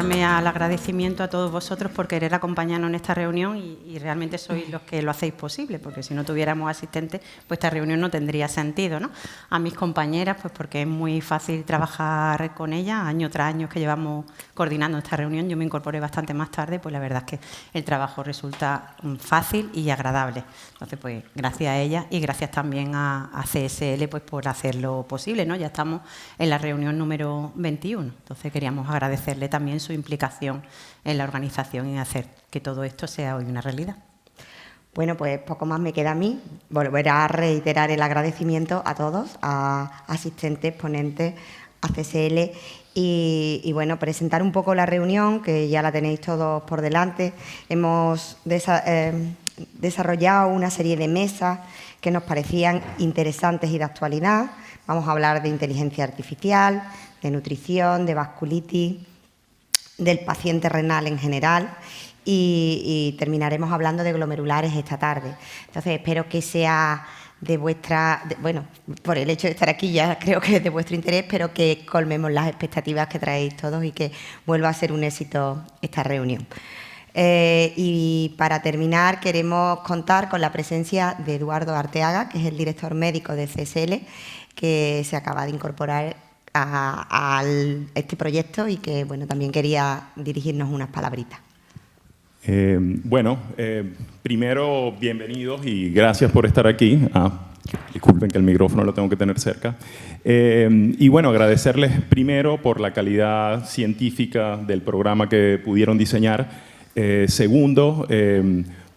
sumarme al agradecimiento a todos vosotros por querer acompañarnos en esta reunión y realmente sois los que lo hacéis posible, porque si no tuviéramos asistentes, pues esta reunión no tendría sentido, ¿no? A mis compañeras, pues porque es muy fácil trabajar con ellas, año tras año que llevamos coordinando esta reunión. Yo me incorporé bastante más tarde, pues la verdad es que el trabajo resulta fácil y agradable. Entonces, pues gracias a ellas y gracias también a CSL pues por hacerlo posible, ¿no? Ya estamos en la reunión número 21, entonces queríamos agradecerle también su implicación en la organización y hacer que todo esto sea hoy una realidad. Bueno, pues poco más me queda a mí. Volver a reiterar el agradecimiento a todos, a asistentes, ponentes, a CSL y bueno, presentar un poco la reunión, que ya la tenéis todos por delante. Hemos desarrollado una serie de mesas que nos parecían interesantes y de actualidad. Vamos a hablar de inteligencia artificial, de nutrición, de vasculitis, del paciente renal en general y terminaremos hablando de glomerulares esta tarde. Entonces, espero que sea de vuestra... bueno, por el hecho de estar aquí ya creo que es de vuestro interés, pero que colmemos las expectativas que traéis todos y que vuelva a ser un éxito esta reunión. Y para terminar, queremos contar con la presencia de Eduardo Arteaga, que es el director médico de CSL, que se acaba de incorporar a este proyecto y que bueno, también quería dirigirnos unas palabritas. Primero, bienvenidos y gracias por estar aquí. Disculpen que el micrófono lo tengo que tener cerca. Y bueno, agradecerles primero por la calidad científica del programa que pudieron diseñar. Segundo,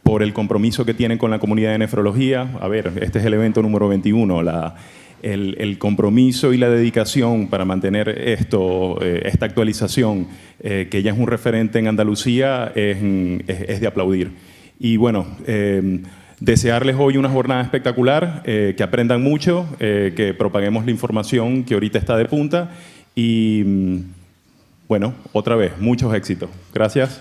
por el compromiso que tienen con la comunidad de nefrología. A ver, este es el evento número 21. El compromiso y la dedicación para mantener esta actualización, que ya es un referente en Andalucía, es de aplaudir. Y bueno, desearles hoy una jornada espectacular, que aprendan mucho, que propaguemos la información que ahorita está de punta y, bueno, otra vez, muchos éxitos. Gracias.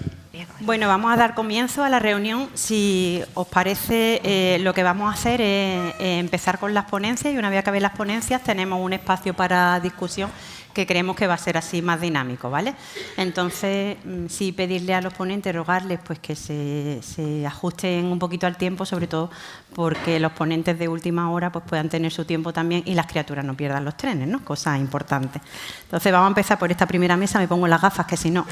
Bueno, vamos a dar comienzo a la reunión. Si os parece, lo que vamos a hacer es empezar con las ponencias y una vez acabe las ponencias tenemos un espacio para discusión que creemos que va a ser así más dinámico, ¿vale? Entonces, sí pedirle a los ponentes, rogarles pues que se ajusten un poquito al tiempo, sobre todo porque los ponentes de última hora pues puedan tener su tiempo también y las criaturas no pierdan los trenes, ¿no? Cosa importante. Entonces, vamos a empezar por esta primera mesa. Me pongo las gafas que si no,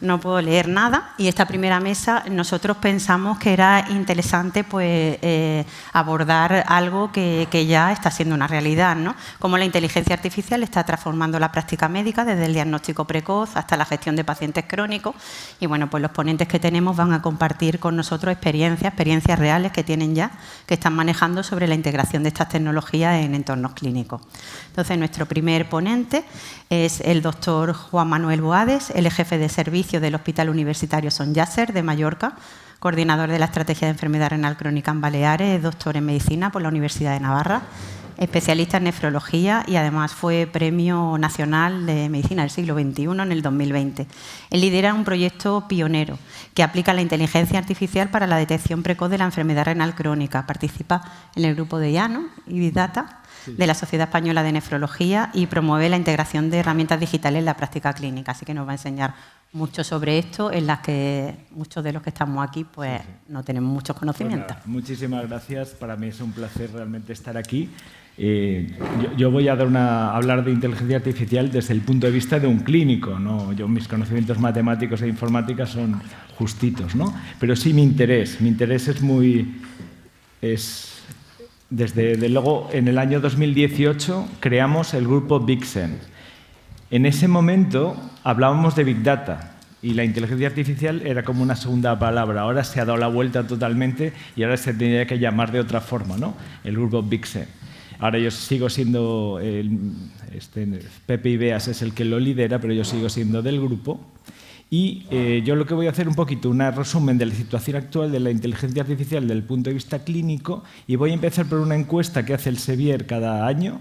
no puedo leer nada. Y esta primera mesa, nosotros pensamos que era interesante pues abordar algo que ya está siendo una realidad, ¿no? Cómo la inteligencia artificial está transformando la práctica médica desde el diagnóstico precoz hasta la gestión de pacientes crónicos. Y bueno, pues los ponentes que tenemos van a compartir con nosotros experiencias reales que tienen ya, que están manejando sobre la integración de estas tecnologías en entornos clínicos. Entonces, nuestro primer ponente es el doctor Juan Manuel Boades, el jefe de servicio del Hospital Universitario Son Yasser de Mallorca, coordinador de la Estrategia de Enfermedad Renal Crónica en Baleares, doctor en Medicina por la Universidad de Navarra, especialista en nefrología y además fue Premio Nacional de Medicina del siglo XXI en el 2020. Él lidera un proyecto pionero que aplica la inteligencia artificial para la detección precoz de la enfermedad renal crónica. Participa en el grupo de IANO y Big Data de la Sociedad Española de Nefrología y promueve la integración de herramientas digitales en la práctica clínica. Así que nos va a enseñar mucho sobre esto, en las que muchos de los que estamos aquí pues no tenemos muchos conocimientos. Pues nada, muchísimas gracias. Para mí es un placer realmente estar aquí. Yo voy a hablar de inteligencia artificial desde el punto de vista de un clínico, ¿no? Mis conocimientos matemáticos e informática son justitos, ¿no? Pero sí mi interés desde luego en el año 2018 creamos el grupo BigSense. En ese momento hablábamos de Big Data y la inteligencia artificial era como una segunda palabra. Ahora se ha dado la vuelta totalmente y ahora se tendría que llamar de otra forma, ¿no? El grupo BigSense. Ahora yo sigo siendo, Pepe Ibeas es el que lo lidera, pero yo sigo siendo del grupo. Y yo lo que voy a hacer un poquito, un resumen de la situación actual de la inteligencia artificial desde el punto de vista clínico, y voy a empezar por una encuesta que hace el Sevier cada año,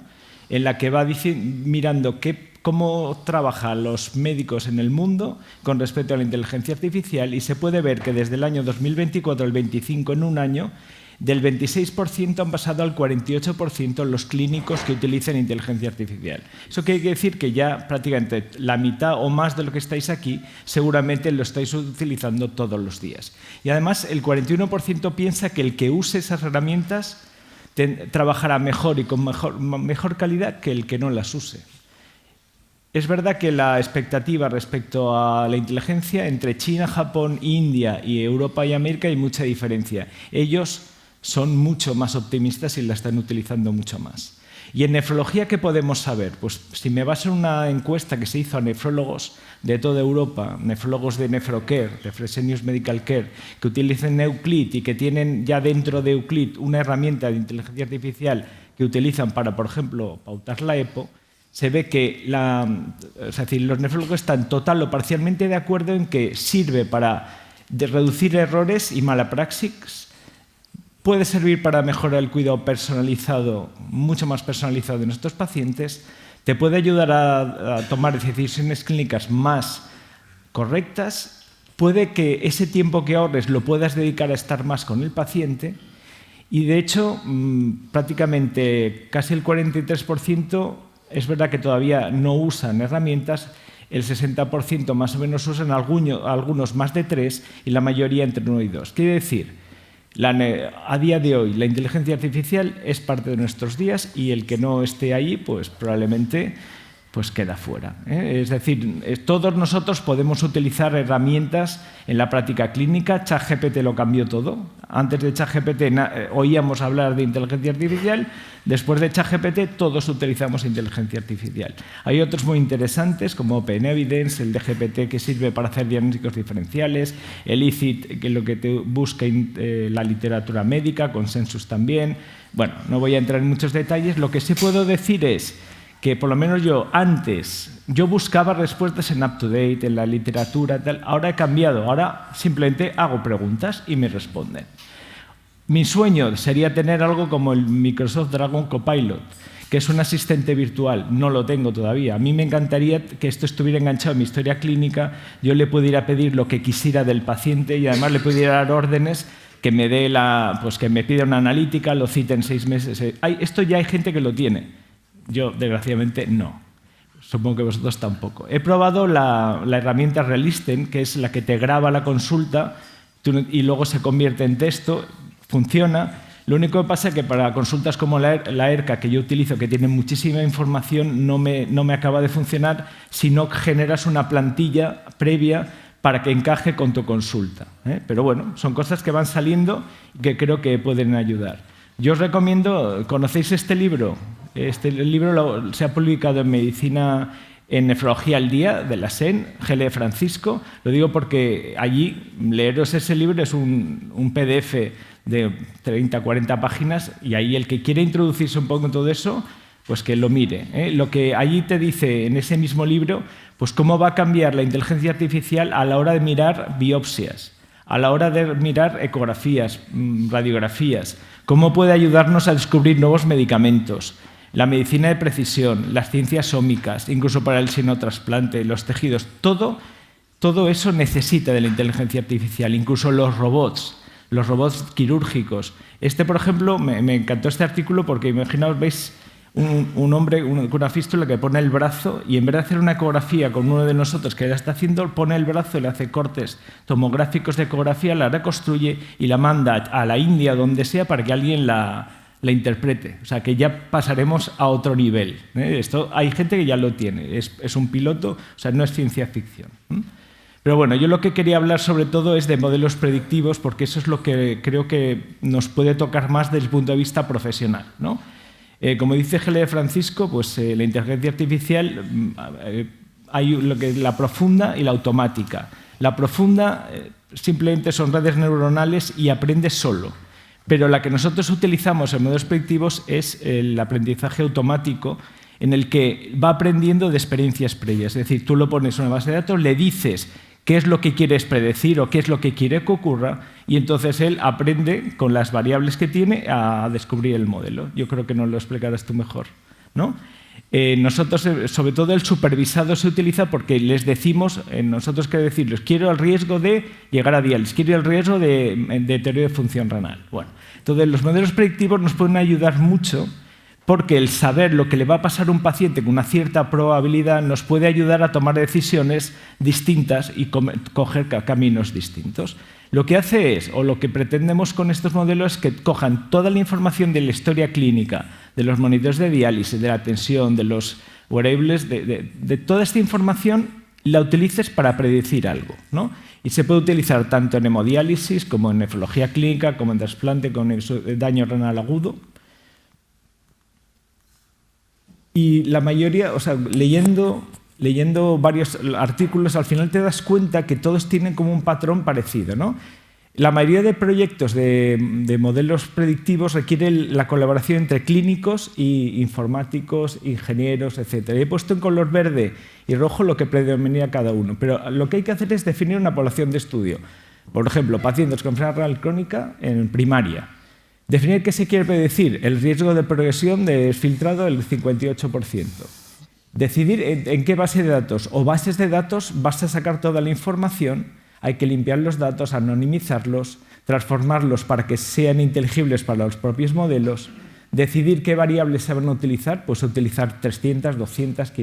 en la que va mirando cómo trabajan los médicos en el mundo con respecto a la inteligencia artificial, y se puede ver que desde el año 2024 al 2025, en un año, Del 26% han pasado al 48% los clínicos que utilizan inteligencia artificial. Eso quiere decir que ya prácticamente la mitad o más de lo que estáis aquí seguramente lo estáis utilizando todos los días. Y además el 41% piensa que el que use esas herramientas trabajará mejor y con mejor calidad que el que no las use. Es verdad que la expectativa respecto a la inteligencia entre China, Japón, India y Europa y América hay mucha diferencia. Ellos son mucho más optimistas y la están utilizando mucho más. ¿Y en nefrología qué podemos saber? Pues si me baso en una encuesta que se hizo a nefrólogos de toda Europa, nefrólogos de Nefrocare, de Fresenius Medical Care, que utilicen Euclid y que tienen ya dentro de Euclid una herramienta de inteligencia artificial que utilizan para, por ejemplo, pautar la EPO, se ve que los nefrólogos están total o parcialmente de acuerdo en que sirve para reducir errores y mala praxis, puede servir para mejorar el cuidado personalizado, mucho más personalizado de nuestros pacientes, te puede ayudar a tomar decisiones clínicas más correctas, puede que ese tiempo que ahorres lo puedas dedicar a estar más con el paciente y, de hecho, prácticamente casi el 43% es verdad que todavía no usan herramientas, el 60% más o menos usan algunos más de 3 y la mayoría entre 1 y 2. Quiere decir, a día de hoy la inteligencia artificial es parte de nuestros días y el que no esté ahí pues probablemente queda fuera. Es decir, todos nosotros podemos utilizar herramientas en la práctica clínica. ChatGPT lo cambió todo. Antes de ChatGPT oíamos hablar de inteligencia artificial. Después de ChatGPT todos utilizamos inteligencia artificial. Hay otros muy interesantes como OpenEvidence, el de GPT que sirve para hacer diagnósticos diferenciales, el ICIT que es lo que te busca la literatura médica, Consensus también. Bueno, no voy a entrar en muchos detalles. Lo que sí puedo decir es que por lo menos yo buscaba respuestas en UpToDate, en la literatura, tal. Ahora he cambiado, ahora simplemente hago preguntas y me responden. Mi sueño sería tener algo como el Microsoft Dragon Copilot, que es un asistente virtual. No lo tengo todavía. A mí me encantaría que esto estuviera enganchado en mi historia clínica, yo le pudiera pedir lo que quisiera del paciente y además le pudiera dar órdenes que me dé que me pida una analítica, lo cite en 6 meses. Esto ya hay gente que lo tiene. Yo, desgraciadamente, no. Supongo que vosotros tampoco. He probado la herramienta Relisten, que es la que te graba la consulta y luego se convierte en texto. Funciona. Lo único que pasa es que para consultas como la ERCA, que yo utilizo, que tiene muchísima información, no me acaba de funcionar si no generas una plantilla previa para que encaje con tu consulta. Pero bueno, son cosas que van saliendo y que creo que pueden ayudar. Yo os recomiendo, ¿conocéis este libro? Este libro se ha publicado en Medicina en Nefrología al Día, de la SEN, G.L. Francisco. Lo digo porque allí, leeros ese libro es un PDF de 30, 40 páginas y ahí el que quiere introducirse un poco en todo eso, pues que lo mire. Lo que allí te dice en ese mismo libro, pues cómo va a cambiar la inteligencia artificial a la hora de mirar biopsias, a la hora de mirar ecografías, radiografías, cómo puede ayudarnos a descubrir nuevos medicamentos, la medicina de precisión, las ciencias ómicas, incluso para el xenotrasplante, los tejidos, todo eso necesita de la inteligencia artificial, incluso los robots quirúrgicos. Por ejemplo, me encantó este artículo porque imaginaos, veis un hombre con una fístula que pone el brazo y en vez de hacer una ecografía con uno de nosotros que la está haciendo, pone el brazo y le hace cortes tomográficos de ecografía, la reconstruye y la manda a la India, donde sea, para que alguien la interprete. O sea, que ya pasaremos a otro nivel. Esto hay gente que ya lo tiene. Es un piloto, o sea, no es ciencia ficción. Pero bueno, yo lo que quería hablar sobre todo es de modelos predictivos, porque eso es lo que creo que nos puede tocar más desde el punto de vista profesional, ¿no? Como dice G.L. Francisco, pues la inteligencia artificial hay lo que es la profunda y la automática. La profunda simplemente son redes neuronales y aprende solo. Pero la que nosotros utilizamos en modelos predictivos es el aprendizaje automático, en el que va aprendiendo de experiencias previas. Es decir, tú lo pones en una base de datos, le dices qué es lo que quieres predecir o qué es lo que quiere que ocurra, y entonces él aprende con las variables que tiene a descubrir el modelo. Yo creo que nos lo explicarás tú mejor, ¿no? Nosotros, sobre todo el supervisado se utiliza porque les decimos, nosotros que decirles, quiero el riesgo de llegar a diálisis, quiero el riesgo de deterioro de función renal. Bueno, entonces los modelos predictivos nos pueden ayudar mucho porque el saber lo que le va a pasar a un paciente con una cierta probabilidad nos puede ayudar a tomar decisiones distintas y coger caminos distintos. Lo que hace es, o lo que pretendemos con estos modelos es que cojan toda la información de la historia clínica, de los monitores de diálisis, de la tensión, de los wearables, de toda esta información, la utilices para predecir algo, ¿no? Y se puede utilizar tanto en hemodiálisis como en nefrología clínica, como en trasplante, con daño renal agudo. Y la mayoría, o sea, leyendo varios artículos, al final te das cuenta que todos tienen como un patrón parecido, ¿no? La mayoría de proyectos de modelos predictivos requieren la colaboración entre clínicos y informáticos, ingenieros, etc. He puesto en color verde y rojo lo que predomina cada uno, pero lo que hay que hacer es definir una población de estudio. Por ejemplo, pacientes con enfermedad renal crónica en primaria. Definir qué se quiere predecir, el riesgo de progresión de filtrado del 58%. Decidir en qué base de datos o bases de datos vas a sacar toda la información, hay que limpiar los datos, anonimizarlos, transformarlos para que sean inteligibles para los propios modelos, decidir qué variables se van a utilizar, pues utilizar 300, 200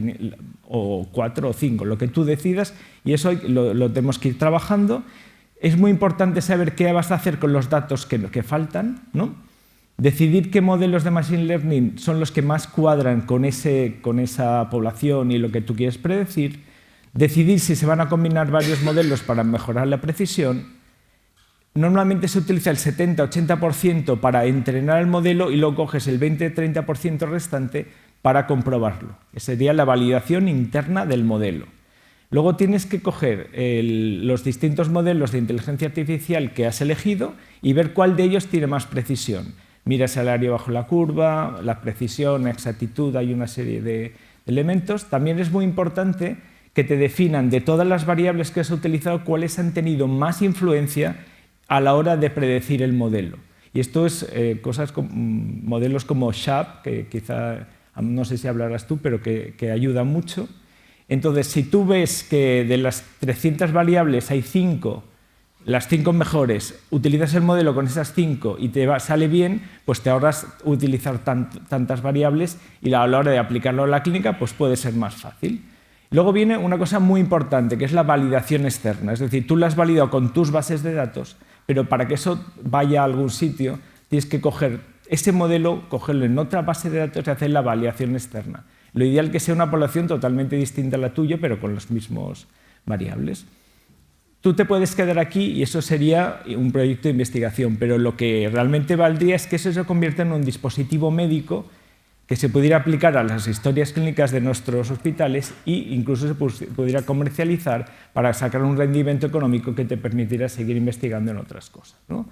o 4 o 5, lo que tú decidas, y eso lo tenemos que ir trabajando. Es muy importante saber qué vas a hacer con los datos que faltan, ¿no? Decidir qué modelos de Machine Learning son los que más cuadran con esa población y lo que tú quieres predecir. Decidir si se van a combinar varios modelos para mejorar la precisión. Normalmente se utiliza el 70-80% para entrenar el modelo y luego coges el 20-30% restante para comprobarlo. Esa sería la validación interna del modelo. Luego tienes que coger los distintos modelos de inteligencia artificial que has elegido y ver cuál de ellos tiene más precisión. Miras el área bajo la curva, la precisión, la exactitud, hay una serie de elementos. También es muy importante que te definan de todas las variables que has utilizado cuáles han tenido más influencia a la hora de predecir el modelo. Y esto es modelos como SHAP, que quizá no sé si hablarás tú, pero que ayuda mucho. Entonces, si tú ves que de las 300 variables hay 5, las 5 mejores, utilizas el modelo con esas 5 y te sale bien, pues te ahorras utilizar tantas variables y a la hora de aplicarlo a la clínica pues puede ser más fácil. Luego viene una cosa muy importante, que es la validación externa. Es decir, tú lo has validado con tus bases de datos, pero para que eso vaya a algún sitio, tienes que coger ese modelo, cogerlo en otra base de datos y hacer la validación externa. Lo ideal es que sea una población totalmente distinta a la tuya, pero con las mismas variables. Tú te puedes quedar aquí y eso sería un proyecto de investigación, pero lo que realmente valdría es que eso se convierta en un dispositivo médico que se pudiera aplicar a las historias clínicas de nuestros hospitales e incluso se pudiera comercializar para sacar un rendimiento económico que te permitiera seguir investigando en otras cosas, ¿no?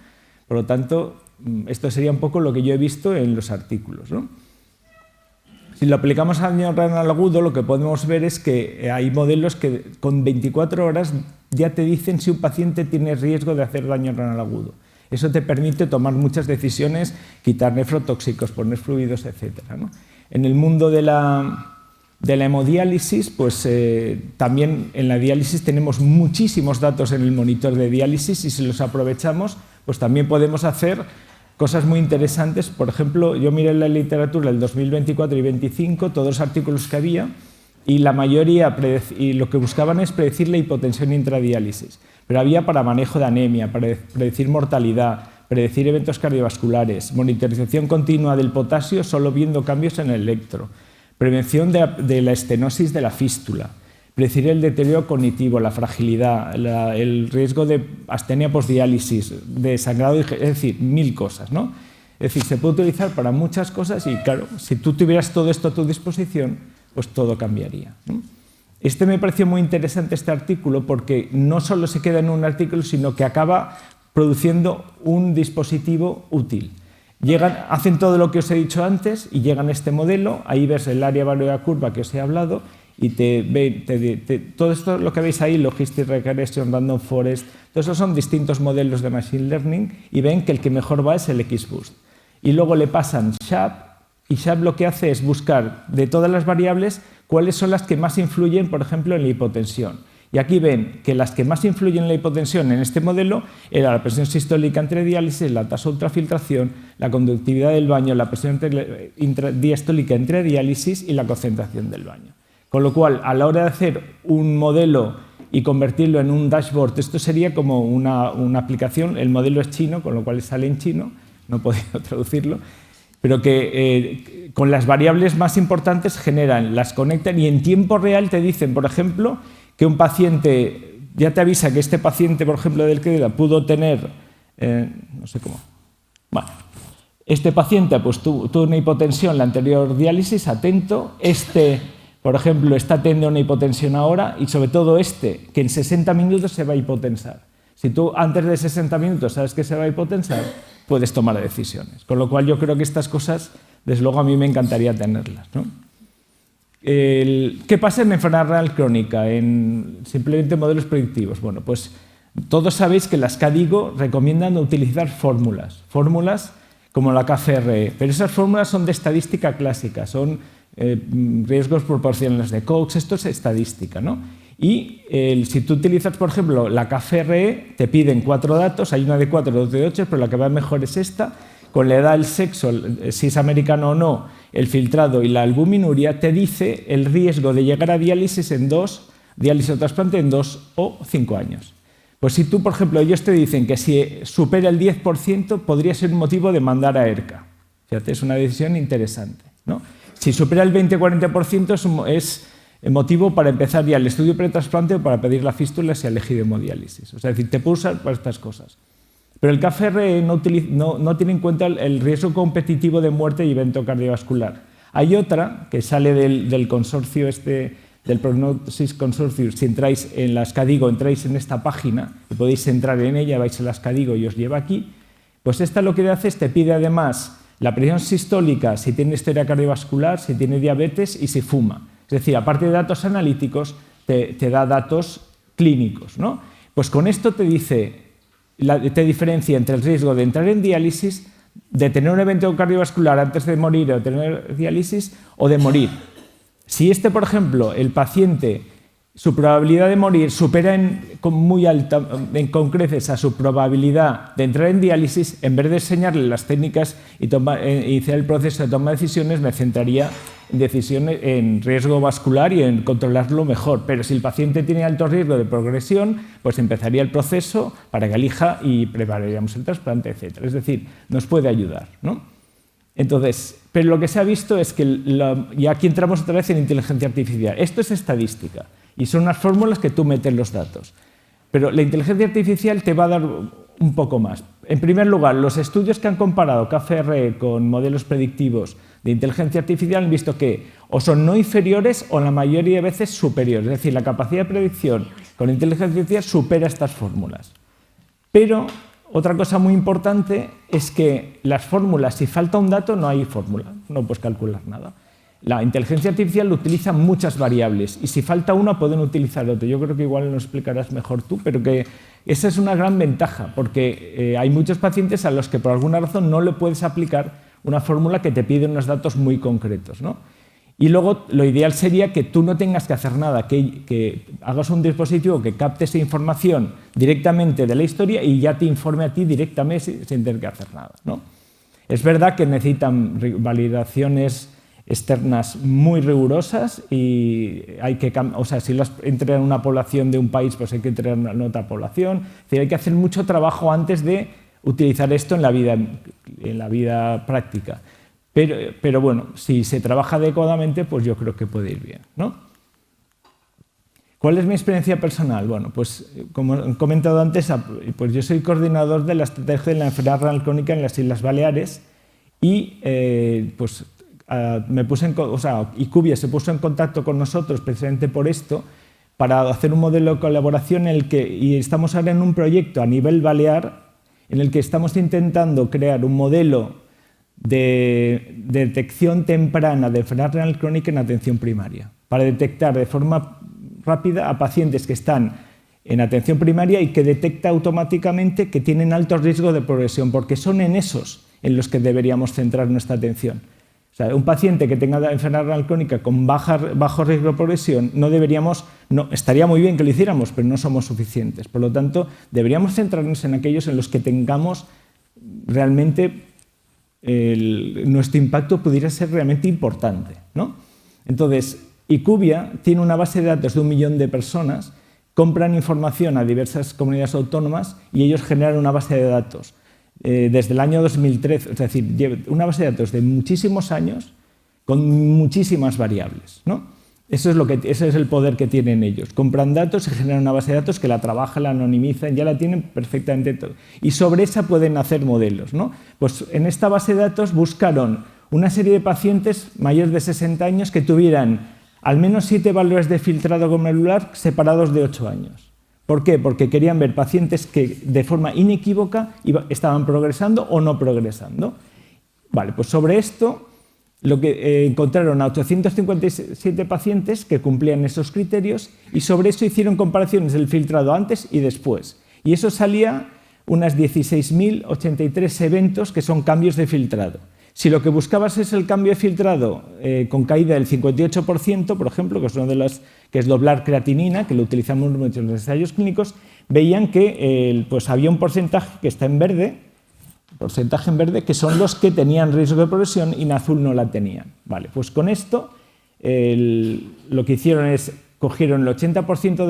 Por lo tanto, esto sería un poco lo que yo he visto en los artículos, ¿no? Si lo aplicamos al daño renal agudo, lo que podemos ver es que hay modelos que con 24 horas ya te dicen si un paciente tiene riesgo de hacer daño renal agudo. Eso te permite tomar muchas decisiones, quitar nefrotóxicos, poner fluidos, etc., ¿no? En el mundo de la hemodiálisis, pues también en la diálisis tenemos muchísimos datos en el monitor de diálisis y si los aprovechamos, pues también podemos hacer cosas muy interesantes. Por ejemplo, yo miré en la literatura del 2024 y 2025 todos los artículos que había y la mayoría y lo que buscaban es predecir la hipotensión intradiálisis. Pero había para manejo de anemia, para predecir mortalidad, predecir eventos cardiovasculares, monitorización continua del potasio solo viendo cambios en el electro, prevención de la estenosis de la fístula, predecir el deterioro cognitivo, la fragilidad, el riesgo de astenia postdiálisis, de sangrado, es decir, 1000 cosas, ¿no? Es decir, se puede utilizar para muchas cosas y, claro, si tú tuvieras todo esto a tu disposición, pues todo cambiaría, ¿no? Me pareció muy interesante este artículo porque no solo se queda en un artículo, sino que acaba produciendo un dispositivo útil. Hacen todo lo que os he dicho antes y llegan a este modelo, ahí ves el área bajo la curva que os he hablado y todo esto lo que veis ahí, Logistic Regression, Random Forest, todos esos son distintos modelos de Machine Learning y ven que el que mejor va es el XBoost. Y luego le pasan SHAP y SHAP lo que hace es buscar de todas las variables cuáles son las que más influyen, por ejemplo, en la hipotensión. Y aquí ven que las que más influyen en la hipotensión en este modelo era la presión sistólica entre diálisis, la tasa de ultrafiltración, la conductividad del baño, la presión diastólica entre diálisis y la concentración del baño. Con lo cual, a la hora de hacer un modelo y convertirlo en un dashboard, esto sería como una aplicación, el modelo es chino, con lo cual sale en chino, no he podido traducirlo, pero que con las variables más importantes generan, las conectan y en tiempo real te dicen, por ejemplo, que un paciente, ya te avisa que este paciente, por ejemplo, del que pudo tener, no sé cómo, bueno, este paciente pues, tuvo una hipotensión en la anterior diálisis, atento, por ejemplo, está teniendo una hipotensión ahora y sobre todo que en 60 minutos se va a hipotensar. Si tú antes de 60 minutos sabes que se va a hipotensar, puedes tomar decisiones. Con lo cual yo creo que estas cosas, desde luego a mí me encantaría tenerlas, ¿no? ¿Qué pasa en enfermedad renal crónica? En simplemente modelos predictivos. Bueno, pues todos sabéis que las KDIGO recomiendan utilizar fórmulas como la KFRE, pero esas fórmulas son de estadística clásica, son riesgos proporcionales de Cox, esto es estadística, ¿no? Y si tú utilizas, por ejemplo, la KFRE, te piden 4 datos, hay una de 4 y otra de 8, pero la que va mejor es esta, con la edad, el sexo, si es americano o no, el filtrado y la albuminuria, te dice el riesgo de llegar a diálisis o trasplante en 2 o 5 años. Pues si tú, por ejemplo, ellos te dicen que si supera el 10%, podría ser un motivo de mandar a ERCA. Fíjate, es una decisión interesante, ¿no? Si supera el 20-40% es motivo para empezar ya el estudio pretrasplante o para pedir la fístula si ha elegido hemodiálisis. O sea, es decir, te puede usar para estas cosas. Pero el KFRE no tiene en cuenta el riesgo competitivo de muerte y evento cardiovascular. Hay otra que sale del consorcio del Prognosis Consortium. Si entráis en las KDIGO, entráis en esta página, y podéis entrar en ella, vais a las KDIGO y os lleva aquí. Pues esta lo que hace es te pide además la presión sistólica, si tiene historia cardiovascular, si tiene diabetes y si fuma. Es decir, aparte de datos analíticos, te da datos clínicos, ¿no? Pues con esto te dice, te diferencia entre el riesgo de entrar en diálisis, de tener un evento cardiovascular antes de morir o de tener diálisis o de morir. Si por ejemplo, el paciente, su probabilidad de morir supera muy alta, con creces a su probabilidad de entrar en diálisis, en vez de enseñarle las técnicas y iniciar el proceso de toma de decisiones, me centraría en riesgo vascular y en controlarlo mejor. Pero si el paciente tiene alto riesgo de progresión, pues empezaría el proceso para que elija y prepararíamos el trasplante, etc. Es decir, nos puede ayudar, ¿no? Entonces, pero lo que se ha visto es que, y aquí entramos otra vez en inteligencia artificial, esto es estadística y son unas fórmulas que tú metes los datos. Pero la inteligencia artificial te va a dar un poco más. En primer lugar, los estudios que han comparado KFRE con modelos predictivos de inteligencia artificial han visto que o son no inferiores o la mayoría de veces superiores. Es decir, la capacidad de predicción con inteligencia artificial supera estas fórmulas. Pero otra cosa muy importante es que las fórmulas, si falta un dato, no hay fórmula, no puedes calcular nada. La inteligencia artificial utiliza muchas variables y si falta una pueden utilizar otra. Yo creo que igual lo explicarás mejor tú, pero que esa es una gran ventaja porque hay muchos pacientes a los que por alguna razón no le puedes aplicar una fórmula que te pide unos datos muy concretos, ¿no? Y luego lo ideal sería que tú no tengas que hacer nada, que hagas un dispositivo que capte esa información directamente de la historia y ya te informe a ti directamente sin tener que hacer nada, ¿no? Es verdad que necesitan validaciones externas muy rigurosas y hay que, o sea, si las entra en una población de un país, pues hay que entrar en otra población. Es decir, hay que hacer mucho trabajo antes de utilizar esto en la vida práctica. Pero bueno, si se trabaja adecuadamente, pues yo creo que puede ir bien, ¿no? ¿Cuál es mi experiencia personal? Bueno, pues como he comentado antes, pues yo soy coordinador de la estrategia de la enfermedad renal crónica en las Islas Baleares y pues IQVIA se puso en contacto con nosotros precisamente por esto, para hacer un modelo de colaboración y estamos ahora en un proyecto a nivel balear en el que estamos intentando crear un modelo de detección temprana de enfermedad renal crónica en atención primaria, para detectar de forma rápida a pacientes que están en atención primaria y que detecta automáticamente que tienen alto riesgo de progresión, porque son en esos en los que deberíamos centrar nuestra atención. O sea, un paciente que tenga enfermedad renal crónica con bajo riesgo de progresión, estaría muy bien que lo hiciéramos, pero no somos suficientes. Por lo tanto, deberíamos centrarnos en aquellos en los que tengamos realmente nuestro impacto pudiera ser realmente importante, ¿no? Entonces, IQVIA tiene una base de datos de 1 millón de personas, compran información a diversas comunidades autónomas y ellos generan una base de datos. Desde el año 2013, es decir, una base de datos de muchísimos años con muchísimas variables, ¿no? Ese es el poder que tienen ellos. Compran datos y generan una base de datos que la trabajan, la anonimizan, ya la tienen perfectamente todo. Y sobre esa pueden hacer modelos, ¿no? Pues en esta base de datos buscaron una serie de pacientes mayores de 60 años que tuvieran al menos 7 valores de filtrado glomerular separados de 8 años. ¿Por qué? Porque querían ver pacientes que de forma inequívoca estaban progresando o no progresando. Vale, pues sobre esto encontraron a 857 pacientes que cumplían esos criterios y sobre eso hicieron comparaciones del filtrado antes y después. Y eso salía unas 16.083 eventos que son cambios de filtrado. Si lo que buscabas es el cambio de filtrado con caída del 58%, por ejemplo, que es una de las que es doblar creatinina, que lo utilizamos en los ensayos clínicos, veían que pues había un porcentaje que está en verde, que son los que tenían riesgo de progresión y en azul no la tenían. Vale, pues con esto lo que hicieron es cogieron el 80%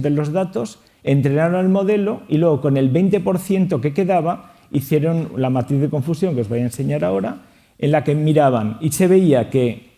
de los datos, entrenaron el modelo y luego con el 20% que quedaba hicieron la matriz de confusión que os voy a enseñar ahora, en la que miraban y se veía que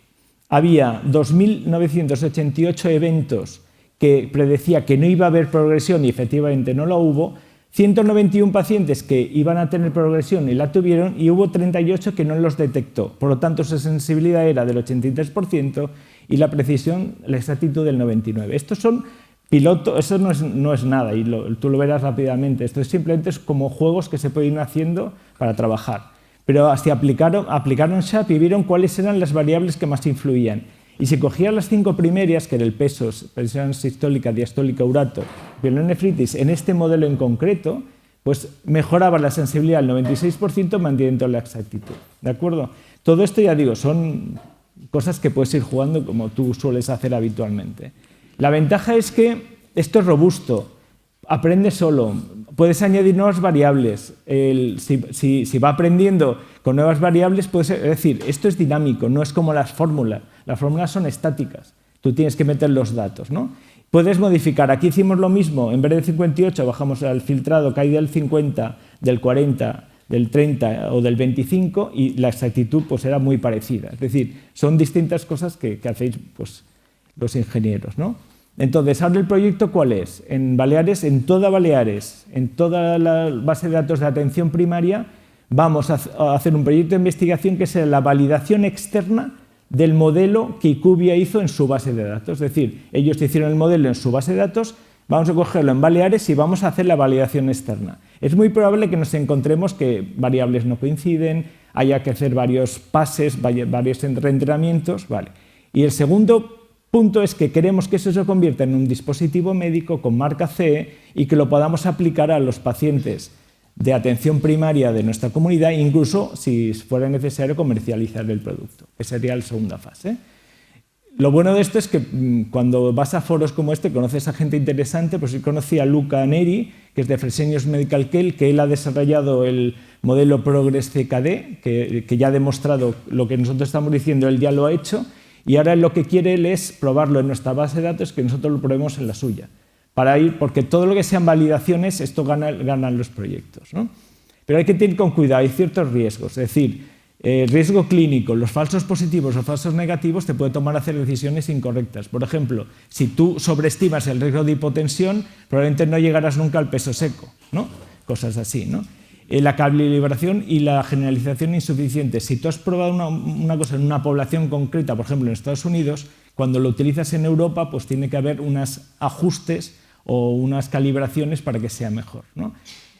había 2.988 eventos que predecía que no iba a haber progresión y efectivamente no la hubo, 191 pacientes que iban a tener progresión y la tuvieron y hubo 38 que no los detectó. Por lo tanto, su sensibilidad era del 83% y la precisión, la exactitud del 99%. Estos son piloto, eso no es nada y tú lo verás rápidamente. Esto simplemente es como juegos que se pueden ir haciendo para trabajar. Pero así aplicaron SHAP y vieron cuáles eran las variables que más influían. Y si cogían las 5 primeras, que era el peso, presión sistólica, diastólica, urato, pielonefritis, en este modelo en concreto, pues mejoraba la sensibilidad al 96% manteniendo la exactitud. ¿De acuerdo? Todo esto, ya digo, son cosas que puedes ir jugando como tú sueles hacer habitualmente. La ventaja es que esto es robusto, aprende solo, puedes añadir nuevas variables. Si va aprendiendo con nuevas variables, es decir, esto es dinámico, no es como las fórmulas. Las fórmulas son estáticas, tú tienes que meter los datos, ¿no? Puedes modificar, aquí hicimos lo mismo, en vez de 58 bajamos al filtrado, caída del 50, del 40, del 30 o del 25 y la exactitud pues era muy parecida. Es decir, son distintas cosas que hacéis pues, los ingenieros, ¿no? Entonces, ahora el proyecto, ¿cuál es? En Baleares, en toda la base de datos de atención primaria, vamos a hacer un proyecto de investigación que sea la validación externa del modelo que IQVIA hizo en su base de datos. Es decir, ellos hicieron el modelo en su base de datos, vamos a cogerlo en Baleares y vamos a hacer la validación externa. Es muy probable que nos encontremos que variables no coinciden, haya que hacer varios pases, varios reentrenamientos, ¿vale? Y el segundo punto es que queremos que eso se convierta en un dispositivo médico con marca CE y que lo podamos aplicar a los pacientes de atención primaria de nuestra comunidad, incluso si fuera necesario comercializar el producto, que sería la segunda fase. Lo bueno de esto es que cuando vas a foros como este conoces a gente interesante, pues yo conocí a Luca Neri, que es de Fresenius Medical Care, que él ha desarrollado el modelo Progress CKD, que ya ha demostrado lo que nosotros estamos diciendo, él ya lo ha hecho, y ahora lo que quiere él es probarlo en nuestra base de datos, que nosotros lo probemos en la suya. Porque todo lo que sean validaciones, esto ganan los proyectos, ¿no? Pero hay que tener con cuidado, hay ciertos riesgos, es decir, riesgo clínico, los falsos positivos o falsos negativos te pueden tomar a hacer decisiones incorrectas. Por ejemplo, si tú sobreestimas el riesgo de hipotensión, probablemente no llegarás nunca al peso seco, ¿no? Cosas así, ¿no? La calibración y la generalización insuficiente. Si tú has probado una cosa en una población concreta, por ejemplo en Estados Unidos, cuando lo utilizas en Europa, pues tiene que haber unos ajustes o unas calibraciones para que sea mejor, ¿no?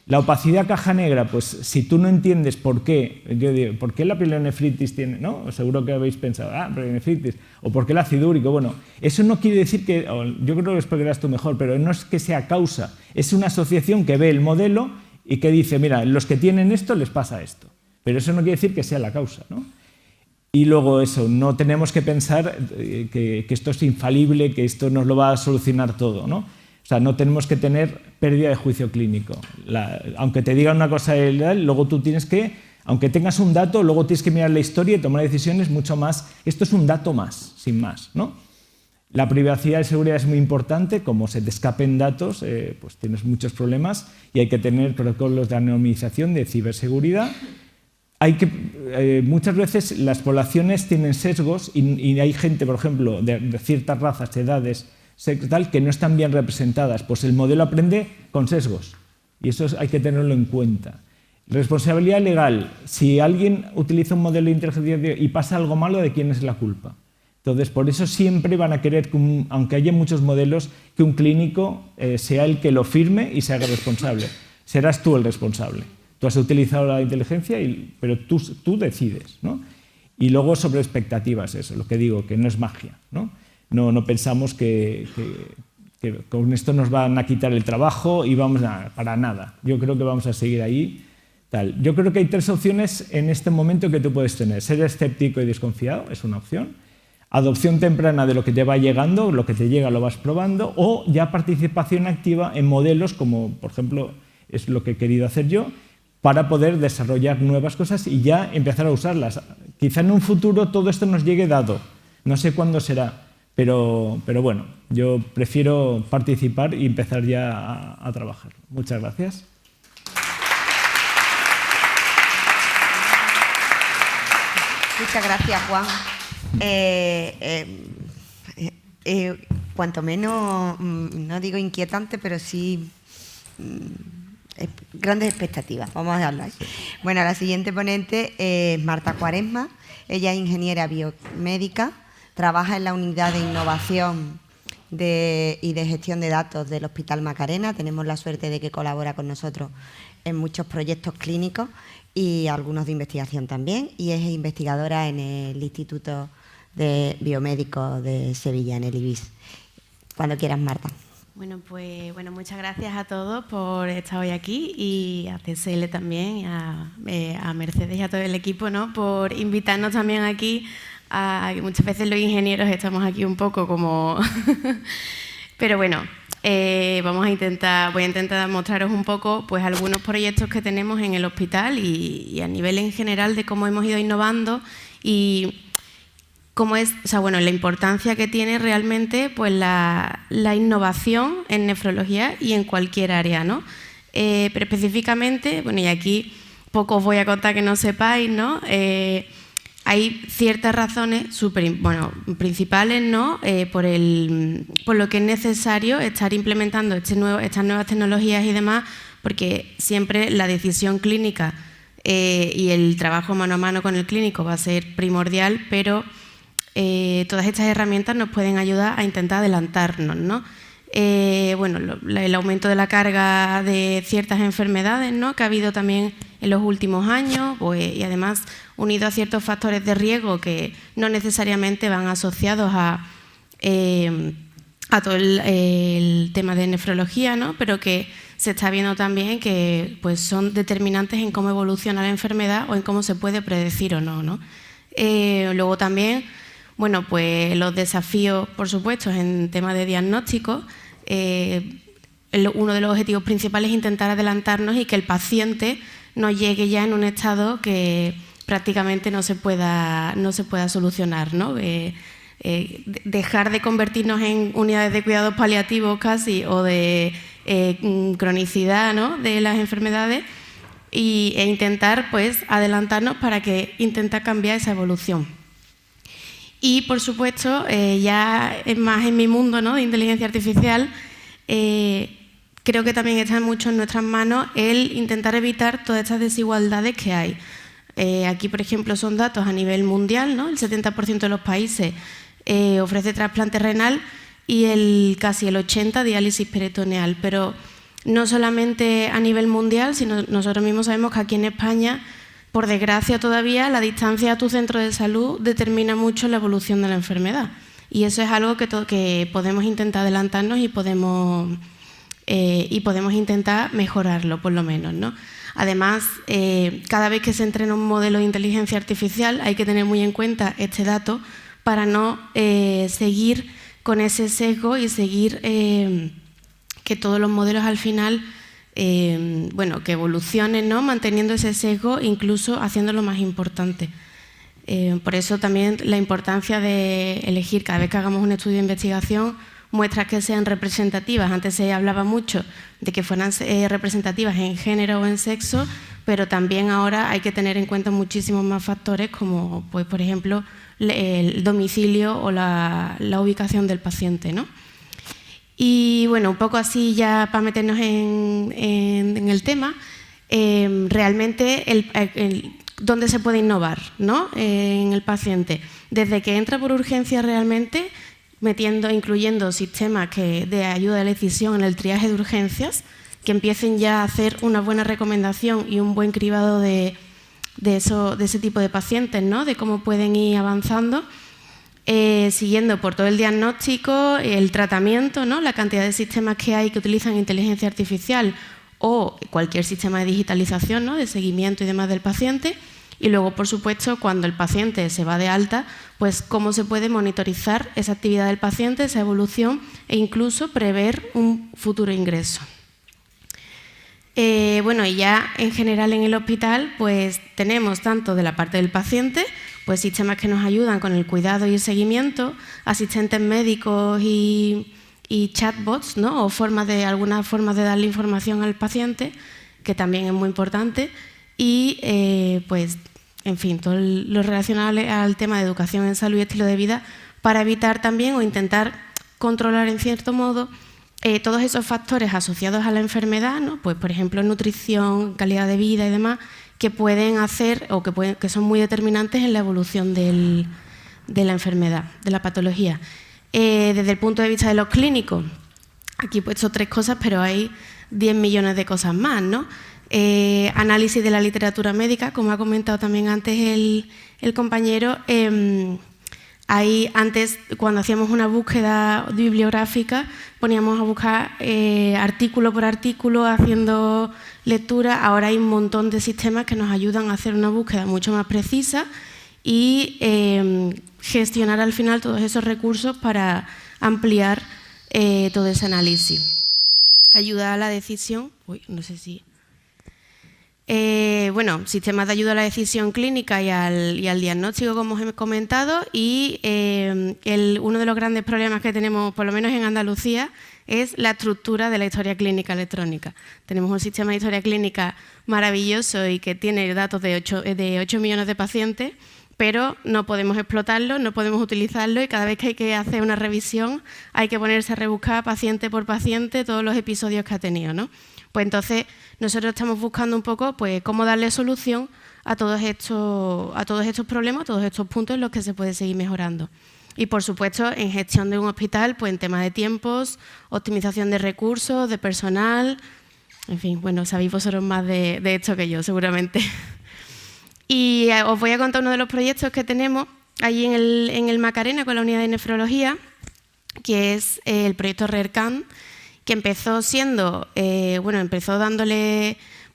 La opacidad caja negra, pues si tú no entiendes por qué, yo digo, ¿por qué la pielonefritis tiene, no? Seguro que habéis pensado, pielonefritis, o ¿por qué el ácido úrico? Bueno, eso no quiere decir que, yo creo que lo explicarás tú mejor, pero no es que sea causa, es una asociación que ve el modelo y que dice, mira, los que tienen esto les pasa esto, pero eso no quiere decir que sea la causa, ¿no? Y luego eso, no tenemos que pensar que esto es infalible, que esto nos lo va a solucionar todo, ¿no? O sea, no tenemos que tener pérdida de juicio clínico. Aunque te digan una cosa, luego tú tienes que, aunque tengas un dato, luego tienes que mirar la historia y tomar decisiones mucho más. Esto es un dato más, sin más, ¿no? La privacidad y seguridad es muy importante. Como se te escapen datos, pues tienes muchos problemas y hay que tener protocolos de anonimización, de ciberseguridad. Muchas veces las poblaciones tienen sesgos y hay gente, por ejemplo, de ciertas razas, edades, sexo, tal, que no están bien representadas. Pues el modelo aprende con sesgos y eso hay que tenerlo en cuenta. Responsabilidad legal. Si alguien utiliza un modelo de inteligencia y pasa algo malo, ¿de quién es la culpa? Entonces, por eso siempre van a querer, aunque haya muchos modelos, que un clínico sea el que lo firme y se haga responsable. Serás tú el responsable. Tú has utilizado la inteligencia, pero tú decides, ¿no? Y luego sobre expectativas, eso, lo que digo, que no es magia, ¿no? No pensamos que con esto nos van a quitar el trabajo y para nada. Yo creo que vamos a seguir ahí. Tal. Yo creo que hay 3 opciones en este momento que tú puedes tener. Ser escéptico y desconfiado es una opción. Adopción temprana de lo que te va llegando, lo que te llega lo vas probando, o ya participación activa en modelos como, por ejemplo, es lo que he querido hacer yo, para poder desarrollar nuevas cosas y ya empezar a usarlas. Quizá en un futuro todo esto nos llegue dado, no sé cuándo será, pero bueno, yo prefiero participar y empezar ya a trabajar. Muchas gracias. Muchas gracias, Juan. Cuanto menos, no digo inquietante, pero sí grandes expectativas. Vamos a dejarlo ahí. Bueno, la siguiente ponente es Marta Cuaresma. Ella es ingeniera biomédica, trabaja en la unidad de innovación y de gestión de datos del Hospital Macarena. Tenemos la suerte de que colabora con nosotros en muchos proyectos clínicos y algunos de investigación también, y es investigadora en el Instituto de Biomédicos de Sevilla, en el IBIS. Cuando quieras, Marta. Bueno, pues muchas gracias a todos por estar hoy aquí y a CSL también, y a Mercedes y a todo el equipo, ¿no?, por invitarnos también aquí. Que muchas veces los ingenieros estamos aquí un poco como... Pero bueno, voy a intentar mostraros un poco pues algunos proyectos que tenemos en el hospital y a nivel en general de cómo hemos ido innovando y cómo es, la importancia que tiene realmente pues la innovación en nefrología y en cualquier área, ¿no? Pero específicamente, y aquí poco os voy a contar que no sepáis, ¿no? Hay ciertas razones principales, ¿no? Por lo que es necesario estar implementando estas nuevas tecnologías y demás, porque siempre la decisión clínica y el trabajo mano a mano con el clínico va a ser primordial, pero todas estas herramientas nos pueden ayudar a intentar adelantarnos, ¿no? El aumento de la carga de ciertas enfermedades, ¿no?, que ha habido también en los últimos años, y además unido a ciertos factores de riesgo que no necesariamente van asociados a todo el tema de nefrología, ¿no?, pero que se está viendo también que pues, son determinantes en cómo evoluciona la enfermedad o en cómo se puede predecir o no, ¿no? Luego también, pues los desafíos, por supuesto, en tema de diagnóstico. Uno de los objetivos principales es intentar adelantarnos y que el paciente no llegue ya en un estado que prácticamente no se pueda solucionar, ¿no? Dejar de convertirnos en unidades de cuidados paliativos casi o de cronicidad, ¿no?, de las enfermedades e intentar pues adelantarnos para que intenta cambiar esa evolución. Y por supuesto, ya es más en mi mundo, ¿no?, de inteligencia artificial, creo que también está mucho en nuestras manos el intentar evitar todas estas desigualdades que hay. Aquí, por ejemplo, son datos a nivel mundial, ¿no? El 70% de los países ofrece trasplante renal y casi el 80% diálisis peritoneal. Pero no solamente a nivel mundial, sino nosotros mismos sabemos que aquí en España, por desgracia todavía, la distancia a tu centro de salud determina mucho la evolución de la enfermedad. Y eso es algo que podemos intentar adelantarnos y podemos y podemos intentar mejorarlo, por lo menos, ¿no? Además, cada vez que se entrena un modelo de inteligencia artificial hay que tener muy en cuenta este dato para no seguir con ese sesgo y seguir que todos los modelos al final, bueno, que evolucionen, ¿no? Manteniendo ese sesgo, incluso haciéndolo más importante. Por eso también la importancia de elegir, cada vez que hagamos un estudio de investigación, muestras que sean representativas. Antes se hablaba mucho de que fueran representativas en género o en sexo, pero también ahora hay que tener en cuenta muchísimos más factores como, pues, por ejemplo, el domicilio o la ubicación del paciente, ¿no? Y bueno, un poco así ya para meternos en el tema, realmente dónde se puede innovar, ¿no? En el paciente. Desde que entra por urgencia realmente, incluyendo sistemas de ayuda de la decisión en el triaje de urgencias, que empiecen ya a hacer una buena recomendación y un buen cribado de ese tipo de pacientes, ¿no? De cómo pueden ir avanzando, siguiendo por todo el diagnóstico, el tratamiento, ¿no? La cantidad de sistemas que hay que utilizan inteligencia artificial o cualquier sistema de digitalización, ¿no? De seguimiento y demás del paciente. Y luego, por supuesto, cuando el paciente se va de alta, pues cómo se puede monitorizar esa actividad del paciente, esa evolución e incluso prever un futuro ingreso. Bueno, y ya en general en el hospital, pues tenemos tanto de la parte del paciente, pues sistemas que nos ayudan con el cuidado y el seguimiento, asistentes médicos y chatbots, ¿no? O algunas formas de darle información al paciente, que también es muy importante. Y, pues, en fin, todo lo relacionado al tema de educación en salud y estilo de vida para evitar también o intentar controlar, en cierto modo, todos esos factores asociados a la enfermedad, ¿no? Pues, por ejemplo, nutrición, calidad de vida y demás, que pueden hacer o que son muy determinantes en la evolución de la enfermedad, de la patología. Desde el punto de vista de los clínicos, aquí he puesto 3 cosas, pero hay 10 millones de cosas más, ¿no? Análisis de la literatura médica, como ha comentado también antes el compañero. Antes, cuando hacíamos una búsqueda bibliográfica, poníamos a buscar artículo por artículo, haciendo lectura. Ahora hay un montón de sistemas que nos ayudan a hacer una búsqueda mucho más precisa y gestionar al final todos esos recursos para ampliar todo ese análisis. Ayuda a la decisión. No sé si... bueno, sistemas de ayuda a la decisión clínica y al diagnóstico, como os he comentado, y uno de los grandes problemas que tenemos, por lo menos en Andalucía, es la estructura de la historia clínica electrónica. Tenemos un sistema de historia clínica maravilloso y que tiene datos de 8 millones de pacientes, pero no podemos explotarlo, no podemos utilizarlo y cada vez que hay que hacer una revisión hay que ponerse a rebuscar paciente por paciente todos los episodios que ha tenido, ¿no? Pues entonces nosotros estamos buscando un poco pues, cómo darle solución a todos estos problemas, a todos estos puntos en los que se puede seguir mejorando. Y por supuesto en gestión de un hospital, pues en temas de tiempos, optimización de recursos, de personal, en fin, bueno, sabéis vosotros más de esto que yo seguramente. Y os voy a contar uno de los proyectos que tenemos allí en el Macarena con la unidad de nefrología, que es el proyecto RareCan, que empezó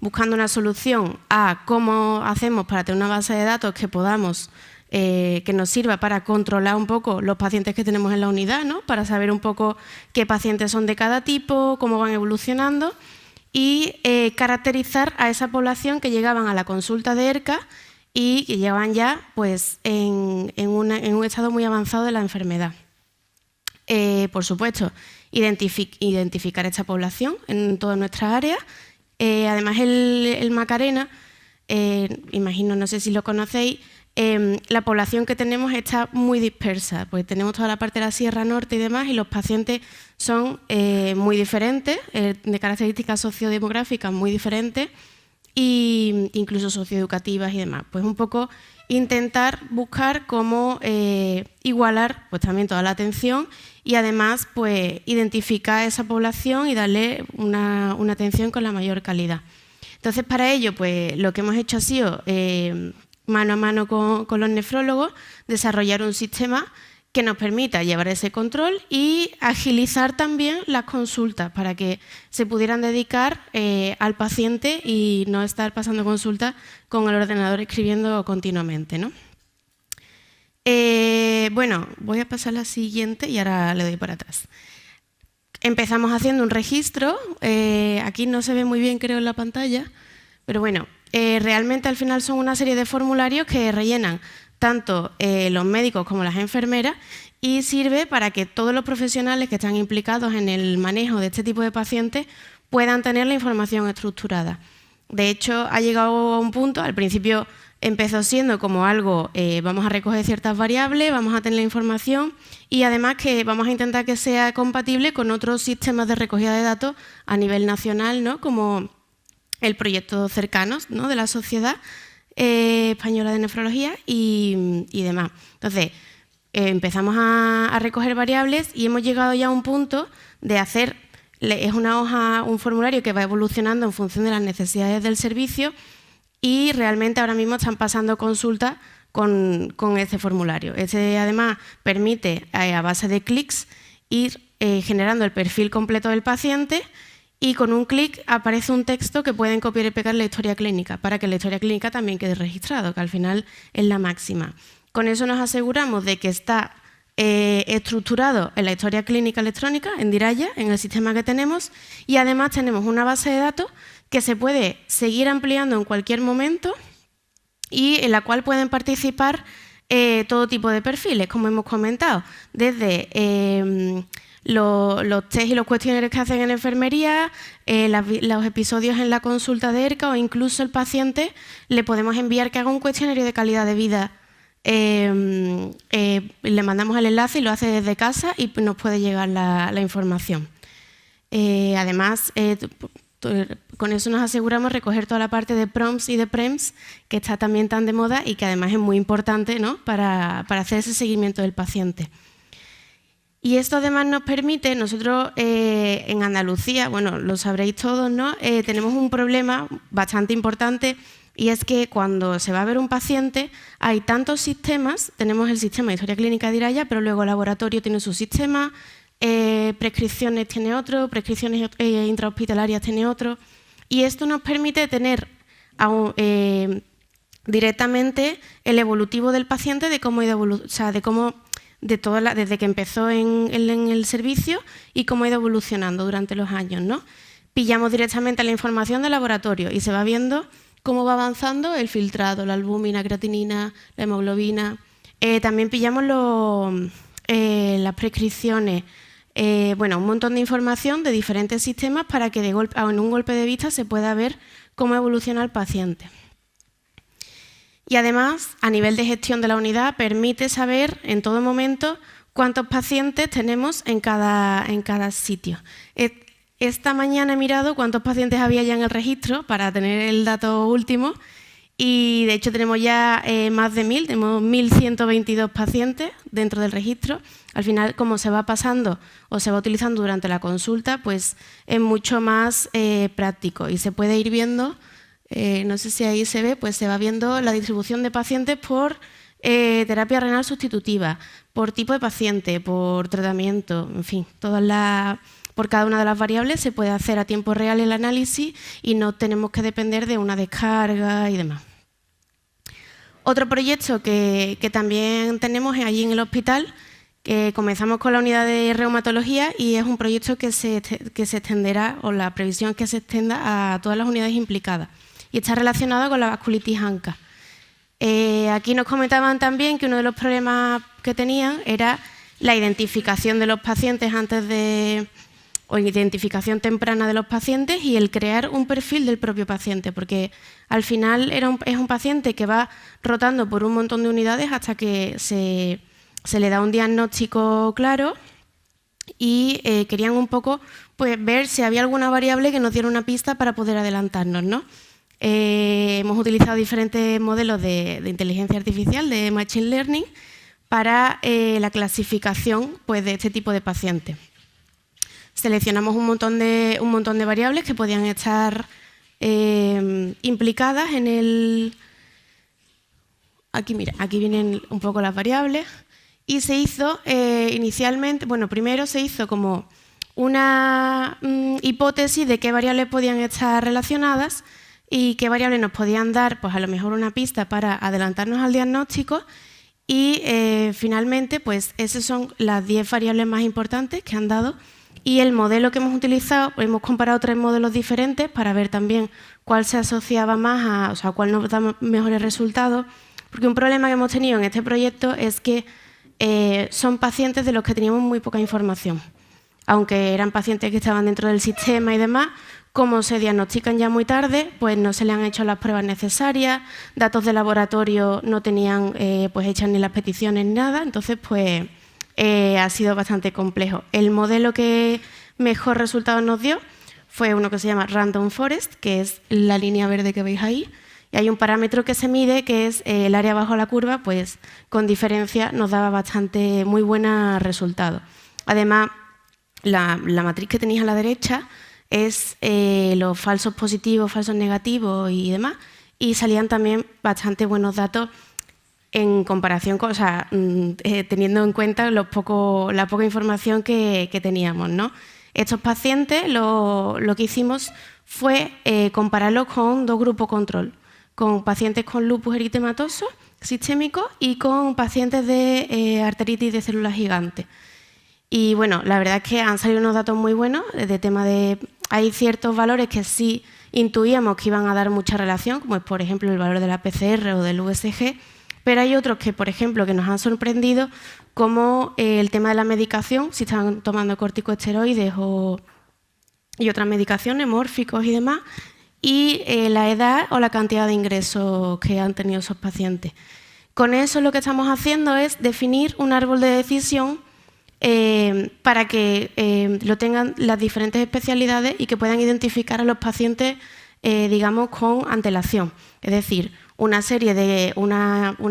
buscando una solución a cómo hacemos para tener una base de datos que podamos, que nos sirva para controlar un poco los pacientes que tenemos en la unidad, ¿no? Para saber un poco qué pacientes son de cada tipo, cómo van evolucionando y caracterizar a esa población que llegaban a la consulta de ERCA y que llevan ya pues, en un estado muy avanzado de la enfermedad. Por supuesto, identificar esta población en todas nuestras áreas. Además, el Macarena, imagino, no sé si lo conocéis, la población que tenemos está muy dispersa, pues tenemos toda la parte de la Sierra Norte y demás, y los pacientes son muy diferentes, de características sociodemográficas muy diferentes, e incluso socioeducativas y demás. Pues un poco intentar buscar cómo igualar pues también toda la atención y además pues identificar esa población y darle una atención con la mayor calidad. Entonces, para ello, pues lo que hemos hecho ha sido, mano a mano con los nefrólogos, desarrollar un sistema que nos permita llevar ese control y agilizar también las consultas para que se pudieran dedicar al paciente y no estar pasando consultas con el ordenador escribiendo continuamente, ¿no? Bueno, voy a pasar a la siguiente y ahora le doy para atrás. Empezamos haciendo un registro, aquí no se ve muy bien creo en la pantalla, pero bueno, realmente al final son una serie de formularios que rellenan tanto los médicos como las enfermeras y sirve para que todos los profesionales que están implicados en el manejo de este tipo de pacientes puedan tener la información estructurada. De hecho, ha llegado a un punto, al principio empezó siendo como algo, vamos a recoger ciertas variables, vamos a tener la información y además que vamos a intentar que sea compatible con otros sistemas de recogida de datos a nivel nacional, ¿no? Como el proyecto Cercanos, ¿no? De la Sociedad Española de Nefrología y demás. Entonces, empezamos a recoger variables y hemos llegado ya a un punto de hacer, es una hoja, un formulario que va evolucionando en función de las necesidades del servicio y realmente ahora mismo están pasando consultas con este formulario. Este además permite, a base de clics, ir generando el perfil completo del paciente y con un clic aparece un texto que pueden copiar y pegar en la historia clínica para que la historia clínica también quede registrado, que al final es la máxima. Con eso nos aseguramos de que está estructurado en la historia clínica electrónica, en Diraya, en el sistema que tenemos, y además tenemos una base de datos que se puede seguir ampliando en cualquier momento y en la cual pueden participar todo tipo de perfiles, como hemos comentado, desde los test y los cuestionarios que hacen en enfermería, los episodios en la consulta de ERCA o incluso el paciente le podemos enviar que haga un cuestionario de calidad de vida. Le mandamos el enlace y lo hace desde casa y nos puede llegar la información. Además, con eso nos aseguramos recoger toda la parte de prompts y de PREMS, que está también tan de moda y que además es muy importante, ¿no? para hacer ese seguimiento del paciente. Y esto además nos permite, nosotros en Andalucía, bueno, lo sabréis todos, ¿no? Tenemos un problema bastante importante y es que cuando se va a ver un paciente hay tantos sistemas, tenemos el sistema de historia clínica de Diraya, pero luego el laboratorio tiene su sistema, prescripciones tiene otro, prescripciones intrahospitalarias tiene otro, y esto nos permite tener directamente el evolutivo del paciente de cómo ha ido desde que empezó en el servicio y cómo ha ido evolucionando durante los años, ¿no? Pillamos directamente la información del laboratorio y se va viendo cómo va avanzando el filtrado, la albúmina, creatinina, la hemoglobina. También pillamos las prescripciones, bueno, un montón de información de diferentes sistemas para que en un golpe de vista se pueda ver cómo evoluciona el paciente. Y además, a nivel de gestión de la unidad, permite saber en todo momento cuántos pacientes tenemos en cada sitio. Esta mañana he mirado cuántos pacientes había ya en el registro para tener el dato último y de hecho tenemos ya más de 1000, tenemos 1122 pacientes dentro del registro. Al final, como se va pasando o se va utilizando durante la consulta, pues es mucho más práctico y se puede ir viendo. No sé si ahí se ve, pues se va viendo la distribución de pacientes por terapia renal sustitutiva, por tipo de paciente, por tratamiento, en fin, por cada una de las variables se puede hacer a tiempo real el análisis y no tenemos que depender de una descarga y demás. Otro proyecto que también tenemos es allí en el hospital, que comenzamos con la unidad de reumatología y es un proyecto que se extenderá, o la previsión es que se extienda a todas las unidades implicadas. Y está relacionado con la vasculitis ANCA. Aquí nos comentaban también que uno de los problemas que tenían era la identificación de los pacientes o identificación temprana de los pacientes y el crear un perfil del propio paciente, porque al final es un paciente que va rotando por un montón de unidades hasta que se le da un diagnóstico claro y querían un poco pues, ver si había alguna variable que nos diera una pista para poder adelantarnos, ¿no? Hemos utilizado diferentes modelos de inteligencia artificial, de Machine Learning, para la clasificación pues, de este tipo de pacientes. Seleccionamos un montón de variables que podían estar implicadas en el... Aquí, mira, aquí vienen un poco las variables y se hizo inicialmente, bueno, primero se hizo como una hipótesis de qué variables podían estar relacionadas y qué variables nos podían dar, pues a lo mejor una pista para adelantarnos al diagnóstico. Y finalmente, pues esas son las 10 variables más importantes que han dado. Y el modelo que hemos utilizado, hemos comparado 3 modelos diferentes para ver también cuál se asociaba más o sea, cuál nos da mejores resultados. Porque un problema que hemos tenido en este proyecto es que son pacientes de los que teníamos muy poca información. Aunque eran pacientes que estaban dentro del sistema y demás, como se diagnostican ya muy tarde, pues no se le han hecho las pruebas necesarias, datos de laboratorio no tenían pues hechas ni las peticiones ni nada, entonces pues ha sido bastante complejo. El modelo que mejor resultado nos dio fue uno que se llama Random Forest, que es la línea verde que veis ahí, y hay un parámetro que se mide, que es el área bajo la curva, pues con diferencia nos daba bastante muy buenos resultados. Además, la matriz que tenéis a la derecha es los falsos positivos, falsos negativos y demás, y salían también bastante buenos datos en comparación con, o sea, teniendo en cuenta la poca información que teníamos, ¿no? Estos pacientes lo que hicimos fue compararlos con 2 grupos control, con pacientes con lupus eritematoso sistémico y con pacientes de arteritis de células gigantes. Y bueno, la verdad es que han salido unos datos muy buenos de tema de... Hay ciertos valores que sí intuíamos que iban a dar mucha relación, como es, por ejemplo, el valor de la PCR o del USG, pero hay otros que, por ejemplo, que nos han sorprendido, como el tema de la medicación, si están tomando corticosteroides y otras medicaciones, mórficos y demás, y la edad o la cantidad de ingresos que han tenido esos pacientes. Con eso lo que estamos haciendo es definir un árbol de decisión para que lo tengan las diferentes especialidades y que puedan identificar a los pacientes, digamos, con antelación. Es decir, una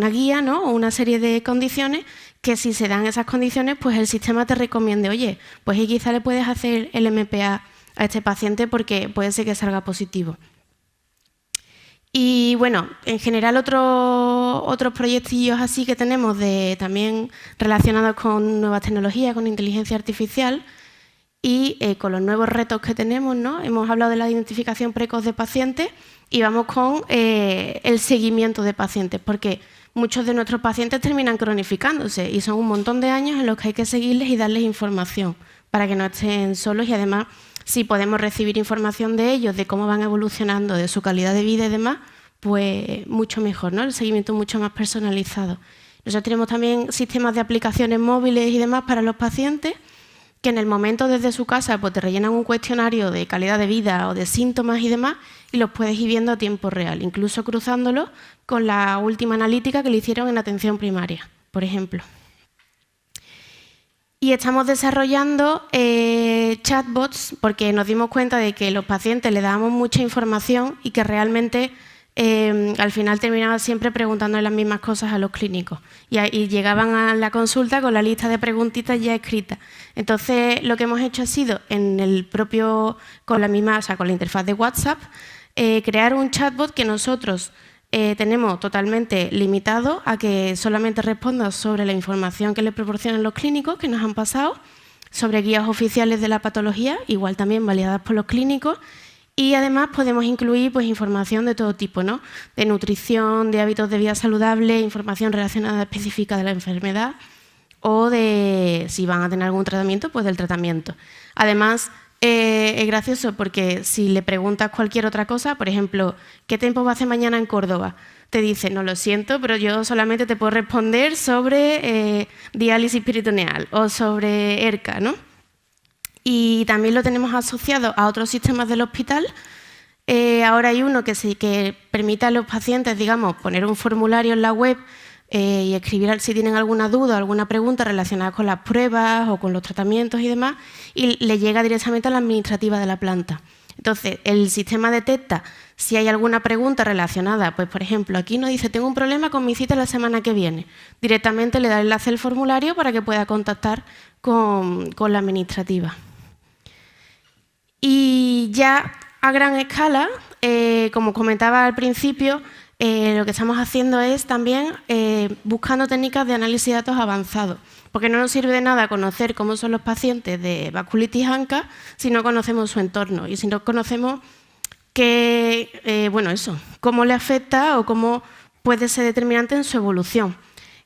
guía, ¿no? O una serie de condiciones que, si se dan esas condiciones, pues el sistema te recomiende, oye, pues quizá le puedes hacer el MPA a este paciente porque puede ser que salga positivo. Y bueno, en general otros proyectillos así que tenemos también relacionados con nuevas tecnologías, con inteligencia artificial y con los nuevos retos que tenemos, ¿no? Hemos hablado de la identificación precoz de pacientes y vamos con el seguimiento de pacientes, porque muchos de nuestros pacientes terminan cronificándose y son un montón de años en los que hay que seguirles y darles información para que no estén solos, y además, si podemos recibir información de ellos, de cómo van evolucionando, de su calidad de vida y demás, pues mucho mejor, ¿no? El seguimiento mucho más personalizado. Nosotros tenemos también sistemas de aplicaciones móviles y demás para los pacientes, que en el momento desde su casa pues te rellenan un cuestionario de calidad de vida o de síntomas y demás, y los puedes ir viendo a tiempo real, incluso cruzándolo con la última analítica que le hicieron en atención primaria, por ejemplo. Y estamos desarrollando chatbots porque nos dimos cuenta de que los pacientes le dábamos mucha información y que realmente al final terminaban siempre preguntando las mismas cosas a los clínicos y llegaban a la consulta con la lista de preguntitas ya escritas. Entonces, lo que hemos hecho ha sido, con la interfaz de WhatsApp, crear un chatbot que nosotros tenemos totalmente limitado a que solamente responda sobre la información que le proporcionan los clínicos que nos han pasado, sobre guías oficiales de la patología, igual también validadas por los clínicos, y además podemos incluir pues, información de todo tipo, ¿no? De nutrición, de hábitos de vida saludable, información relacionada específica de la enfermedad o de si van a tener algún tratamiento, pues del tratamiento. Además, es gracioso porque si le preguntas cualquier otra cosa, por ejemplo, ¿qué tiempo va a hacer mañana en Córdoba? Te dice, no, lo siento, pero yo solamente te puedo responder sobre diálisis peritoneal o sobre ERCA, ¿no? Y también lo tenemos asociado a otros sistemas del hospital. Ahora hay uno que permite a los pacientes, digamos, poner un formulario en la web y escribir si tienen alguna duda o alguna pregunta relacionada con las pruebas o con los tratamientos y demás, y le llega directamente a la administrativa de la planta. Entonces, el sistema detecta si hay alguna pregunta relacionada, pues por ejemplo, aquí nos dice, tengo un problema con mi cita la semana que viene. Directamente le da el enlace al formulario para que pueda contactar con la administrativa. Y ya a gran escala, como comentaba al principio, lo que estamos haciendo es también buscando técnicas de análisis de datos avanzados, porque no nos sirve de nada conocer cómo son los pacientes de vasculitis ANCA si no conocemos su entorno y si no conocemos cómo le afecta o cómo puede ser determinante en su evolución.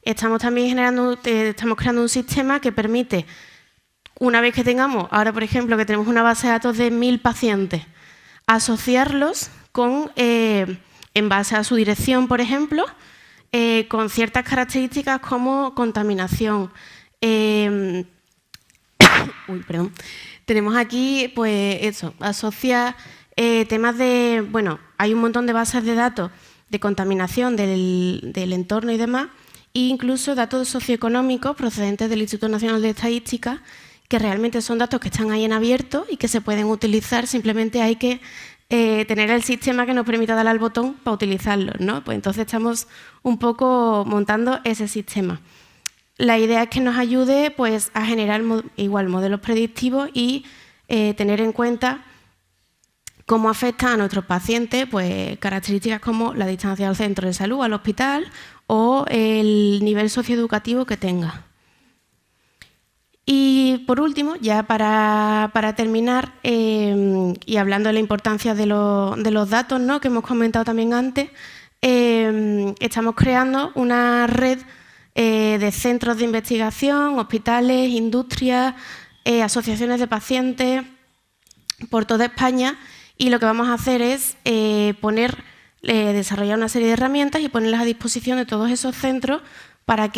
Estamos también estamos creando un sistema que permite, una vez que tengamos, ahora por ejemplo que tenemos una base de datos de 1000 pacientes, asociarlos con, en base a su dirección, por ejemplo, con ciertas características como contaminación. Tenemos aquí, pues eso, asocia temas de, hay un montón de bases de datos de contaminación del entorno y demás, e incluso datos socioeconómicos procedentes del Instituto Nacional de Estadística, que realmente son datos que están ahí en abierto y que se pueden utilizar, simplemente hay que tener el sistema que nos permita darle al botón para utilizarlos, ¿no? Pues entonces estamos un poco montando ese sistema. La idea es que nos ayude pues, a generar igual modelos predictivos y tener en cuenta cómo afecta a nuestros pacientes pues, características como la distancia al centro de salud, al hospital o el nivel socioeducativo que tenga. Y por último, ya para terminar, y hablando de la importancia de los datos, ¿no?, que hemos comentado también antes, estamos creando una red de centros de investigación, hospitales, industrias, asociaciones de pacientes por toda España, y lo que vamos a hacer es desarrollar una serie de herramientas y ponerlas a disposición de todos esos centros para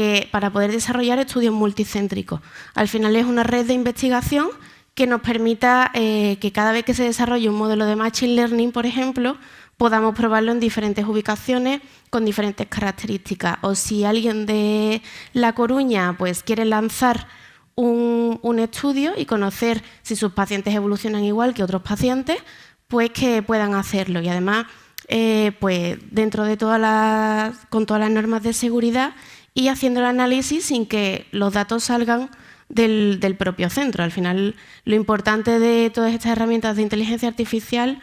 poder desarrollar estudios multicéntricos. Al final es una red de investigación que nos permita que cada vez que se desarrolle un modelo de Machine Learning, por ejemplo, podamos probarlo en diferentes ubicaciones con diferentes características. O si alguien de La Coruña pues, quiere lanzar un estudio y conocer si sus pacientes evolucionan igual que otros pacientes, pues que puedan hacerlo. Y además, pues dentro de con todas las normas de seguridad y haciendo el análisis sin que los datos salgan del propio centro. Al final, lo importante de todas estas herramientas de inteligencia artificial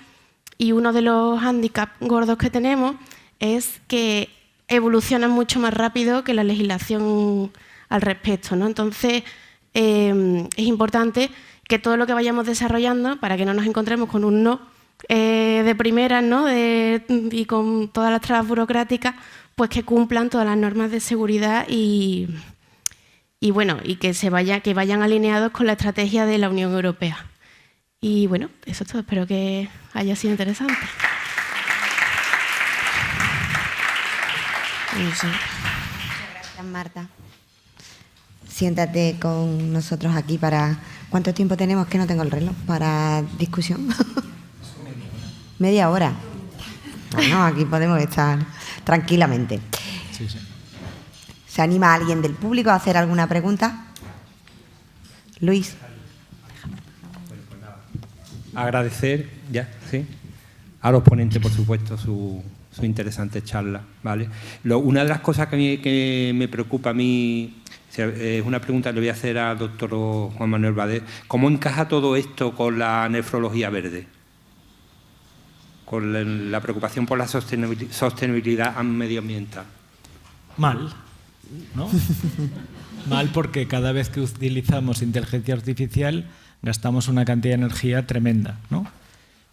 y uno de los hándicaps gordos que tenemos es que evolucionan mucho más rápido que la legislación al respecto, ¿no? Entonces, es importante que todo lo que vayamos desarrollando, para que no nos encontremos con un no de primera, ¿no?, y con todas las trabas burocráticas, pues que cumplan todas las normas de seguridad y que vayan alineados con la estrategia de la Unión Europea. Y bueno, eso es todo. Espero que haya sido interesante. Muchas gracias, Marta. Siéntate con nosotros aquí para... ¿Cuánto tiempo tenemos? Que no tengo el reloj. ¿Para discusión? Media hora. Bueno, aquí podemos estar tranquilamente. Sí, sí. ¿Se anima alguien del público a hacer alguna pregunta? Luis. Agradecer a los ponentes, por supuesto, su interesante charla, ¿vale? Una de las cosas que me preocupa a mí, es una pregunta que le voy a hacer al doctor Juan Manuel Badet. ¿Cómo encaja todo esto con la nefrología verde? Con la preocupación por la sostenibilidad medioambiental. Mal, ¿no? Mal porque cada vez que utilizamos inteligencia artificial gastamos una cantidad de energía tremenda, ¿no?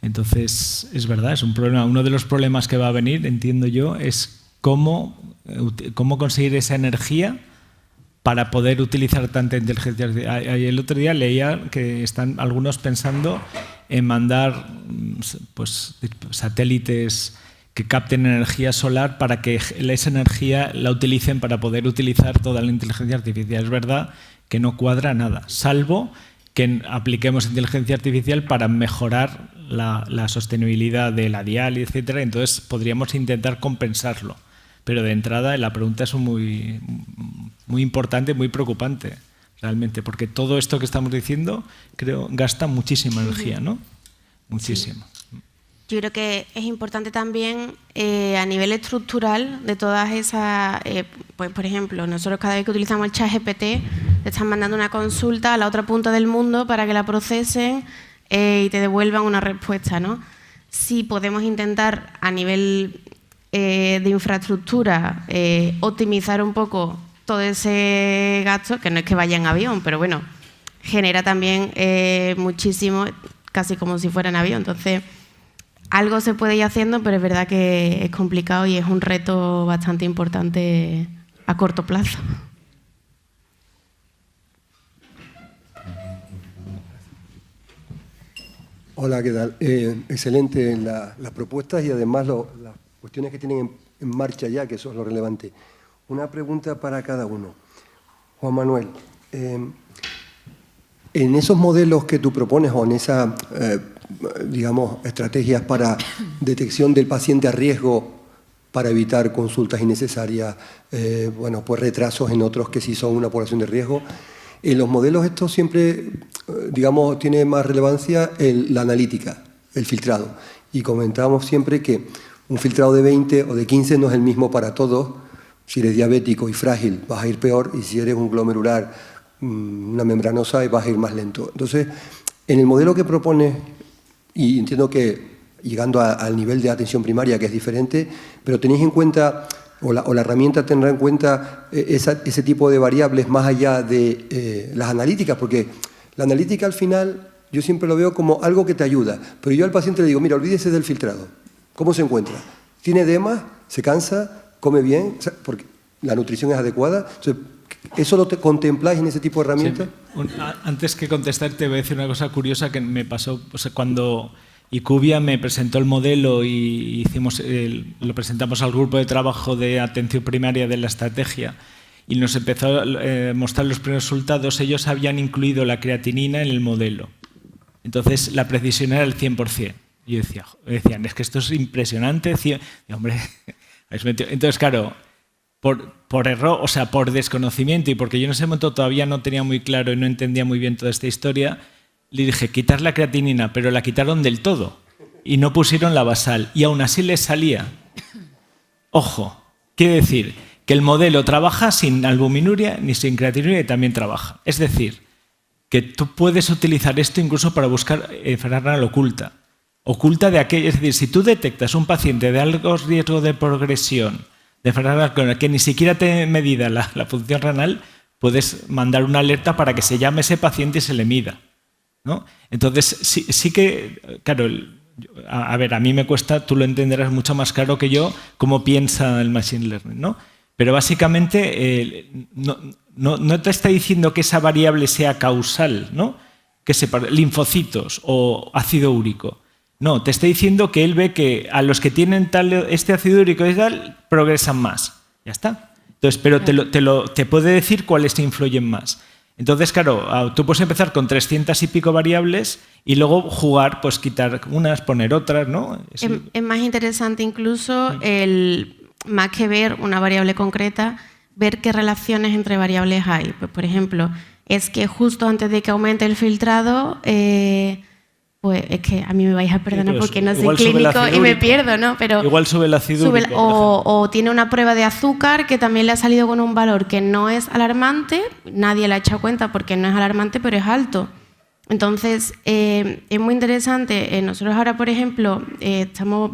Entonces, es verdad, es un problema. Uno de los problemas que va a venir, entiendo yo, es cómo conseguir esa energía para poder utilizar tanta inteligencia artificial. El otro día leía que están algunos pensando en mandar pues, satélites que capten energía solar para que esa energía la utilicen para poder utilizar toda la inteligencia artificial. Es verdad que no cuadra nada, salvo que apliquemos inteligencia artificial para mejorar la sostenibilidad de la diálisis, etcétera. Entonces podríamos intentar compensarlo. Pero de entrada la pregunta es muy, muy importante, muy preocupante, realmente, porque todo esto que estamos diciendo, creo, gasta muchísima energía, ¿no? Muchísimo. Yo creo que es importante también a nivel estructural de todas esas, pues por ejemplo, nosotros cada vez que utilizamos el ChatGPT te están mandando una consulta a la otra punta del mundo para que la procesen y te devuelvan una respuesta, ¿no? Si podemos intentar a nivel de infraestructura, optimizar un poco todo ese gasto, que no es que vaya en avión, pero bueno, genera también muchísimo, casi como si fuera en avión. Entonces, algo se puede ir haciendo, pero es verdad que es complicado y es un reto bastante importante a corto plazo. Hola, ¿qué tal? Excelente las propuestas y además las cuestiones que tienen en marcha ya, que eso es lo relevante. Una pregunta para cada uno. Juan Manuel, en esos modelos que tú propones o en esas, digamos, estrategias para detección del paciente a riesgo para evitar consultas innecesarias, bueno, pues retrasos en otros que sí son una población de riesgo, en los modelos estos siempre, digamos, tiene más relevancia la analítica, el filtrado. Y comentábamos siempre que un filtrado de 20 o de 15 no es el mismo para todos. Si eres diabético y frágil vas a ir peor, y si eres un glomerular, una membranosa, vas a ir más lento. Entonces, en el modelo que propones, y entiendo que llegando al nivel de atención primaria, que es diferente, pero tenéis en cuenta, o la herramienta tendrá en cuenta ese tipo de variables más allá de las analíticas, porque la analítica al final yo siempre lo veo como algo que te ayuda, pero yo al paciente le digo, mira, olvídese del filtrado. ¿Cómo se encuentra? ¿Tiene edema? ¿Se cansa? ¿Come bien? O sea, porque la nutrición es adecuada. Entonces, ¿eso lo contempláis en ese tipo de herramientas? Sí. Antes que contestar, te voy a decir una cosa curiosa que me pasó. O sea, cuando IQVIA me presentó el modelo y lo presentamos al grupo de trabajo de atención primaria de la estrategia y nos empezó a mostrar los primeros resultados, ellos habían incluido la creatinina en el modelo. Entonces, la precisión era el 100%. Y yo decían, es que esto es impresionante. Y, hombre, entonces, claro, por error, o sea, por desconocimiento y porque yo en ese momento todavía no tenía muy claro y no entendía muy bien toda esta historia, le dije, quitar la creatinina, pero la quitaron del todo y no pusieron la basal y aún así les salía. Ojo, quiere decir que el modelo trabaja sin albuminuria ni sin creatinina y también trabaja. Es decir, que tú puedes utilizar esto incluso para buscar enfermedad renal oculta. Oculta de aquello, es decir, si tú detectas un paciente de alto riesgo de progresión de enfermedad renal que ni siquiera te medida la función renal, puedes mandar una alerta para que se llame ese paciente y se le mida, ¿no? Entonces, sí que, claro, a ver, a mí me cuesta, tú lo entenderás mucho más claro que yo, cómo piensa el Machine Learning, ¿no? Pero básicamente no te está diciendo que esa variable sea causal, ¿no? Que linfocitos o ácido úrico. No, te está diciendo que él ve que a los que tienen este ácido úrico y tal progresan más. Ya está. Entonces, pero te puede decir cuáles influyen más. Entonces, claro, tú puedes empezar con 300 y pico variables y luego jugar, pues quitar unas, poner otras, ¿no? Es más interesante incluso más que ver una variable concreta, ver qué relaciones entre variables hay. Pues, por ejemplo, es que justo antes de que aumente el filtrado, pues es que a mí me vais a perdonar porque no soy clínico y me pierdo, ¿no? Pero igual sube el ácido úrico. O tiene una prueba de azúcar que también le ha salido con un valor que no es alarmante, nadie le ha echado cuenta porque no es alarmante, pero es alto. Entonces, es muy interesante. Nosotros ahora, por ejemplo, estamos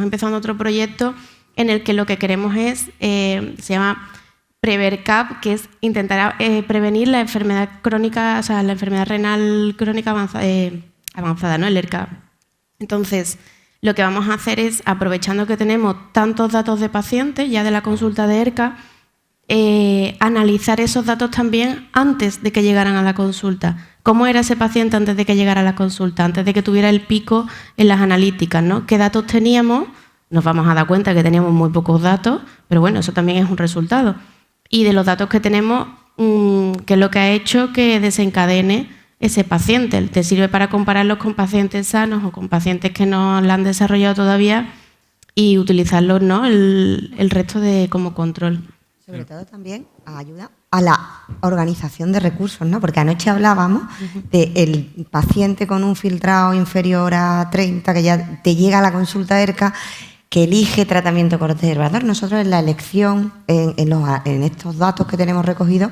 empezando otro proyecto en el que lo que queremos es, se llama PreverCap, que es intentar prevenir la enfermedad crónica, o sea, la enfermedad renal crónica avanzada, ¿no? El ERCA. Entonces, lo que vamos a hacer es, aprovechando que tenemos tantos datos de pacientes ya de la consulta de ERCA, analizar esos datos también antes de que llegaran a la consulta. ¿Cómo era ese paciente antes de que llegara a la consulta? Antes de que tuviera el pico en las analíticas, ¿no? ¿Qué datos teníamos? Nos vamos a dar cuenta que teníamos muy pocos datos, pero bueno, eso también es un resultado. Y de los datos que tenemos, ¿qué es lo que ha hecho que desencadene ese paciente? Te sirve para compararlos con pacientes sanos o con pacientes que no la han desarrollado todavía y utilizarlos, ¿no? el resto como control. Sobre todo también ayuda a la organización de recursos, ¿no? Porque anoche hablábamos del paciente con un filtrado inferior a 30 que ya te llega a la consulta ERCA, que elige tratamiento conservador. Nosotros en la elección, en estos datos que tenemos recogidos,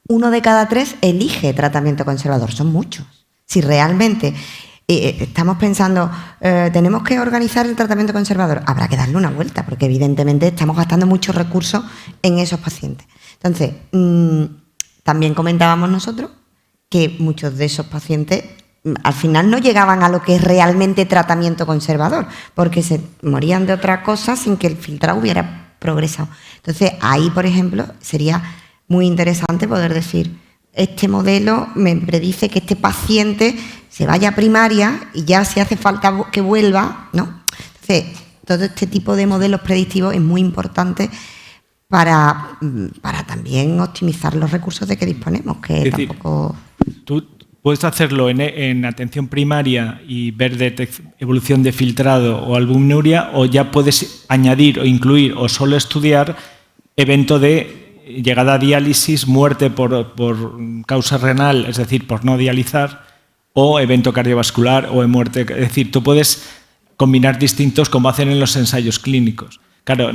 1 de cada 3 elige tratamiento conservador. Son muchos. Si realmente estamos pensando, tenemos que organizar el tratamiento conservador. Habrá que darle una vuelta, porque evidentemente estamos gastando muchos recursos en esos pacientes. Entonces, también comentábamos nosotros que muchos de esos pacientes al final no llegaban a lo que es realmente tratamiento conservador, porque se morían de otra cosa sin que el filtrado hubiera progresado. Entonces, ahí, por ejemplo, sería muy interesante poder decir, este modelo me predice que este paciente se vaya a primaria y ya si hace falta que vuelva, ¿no? Entonces, todo este tipo de modelos predictivos es muy importante para también optimizar los recursos de que disponemos, que es decir, tampoco... Tú puedes hacerlo en atención primaria y ver evolución de filtrado o albuminuria, o ya puedes añadir o incluir o solo estudiar evento de llegada a diálisis, muerte por causa renal, es decir, por no dializar, o evento cardiovascular o muerte. Es decir, tú puedes combinar distintos como hacen en los ensayos clínicos. Claro,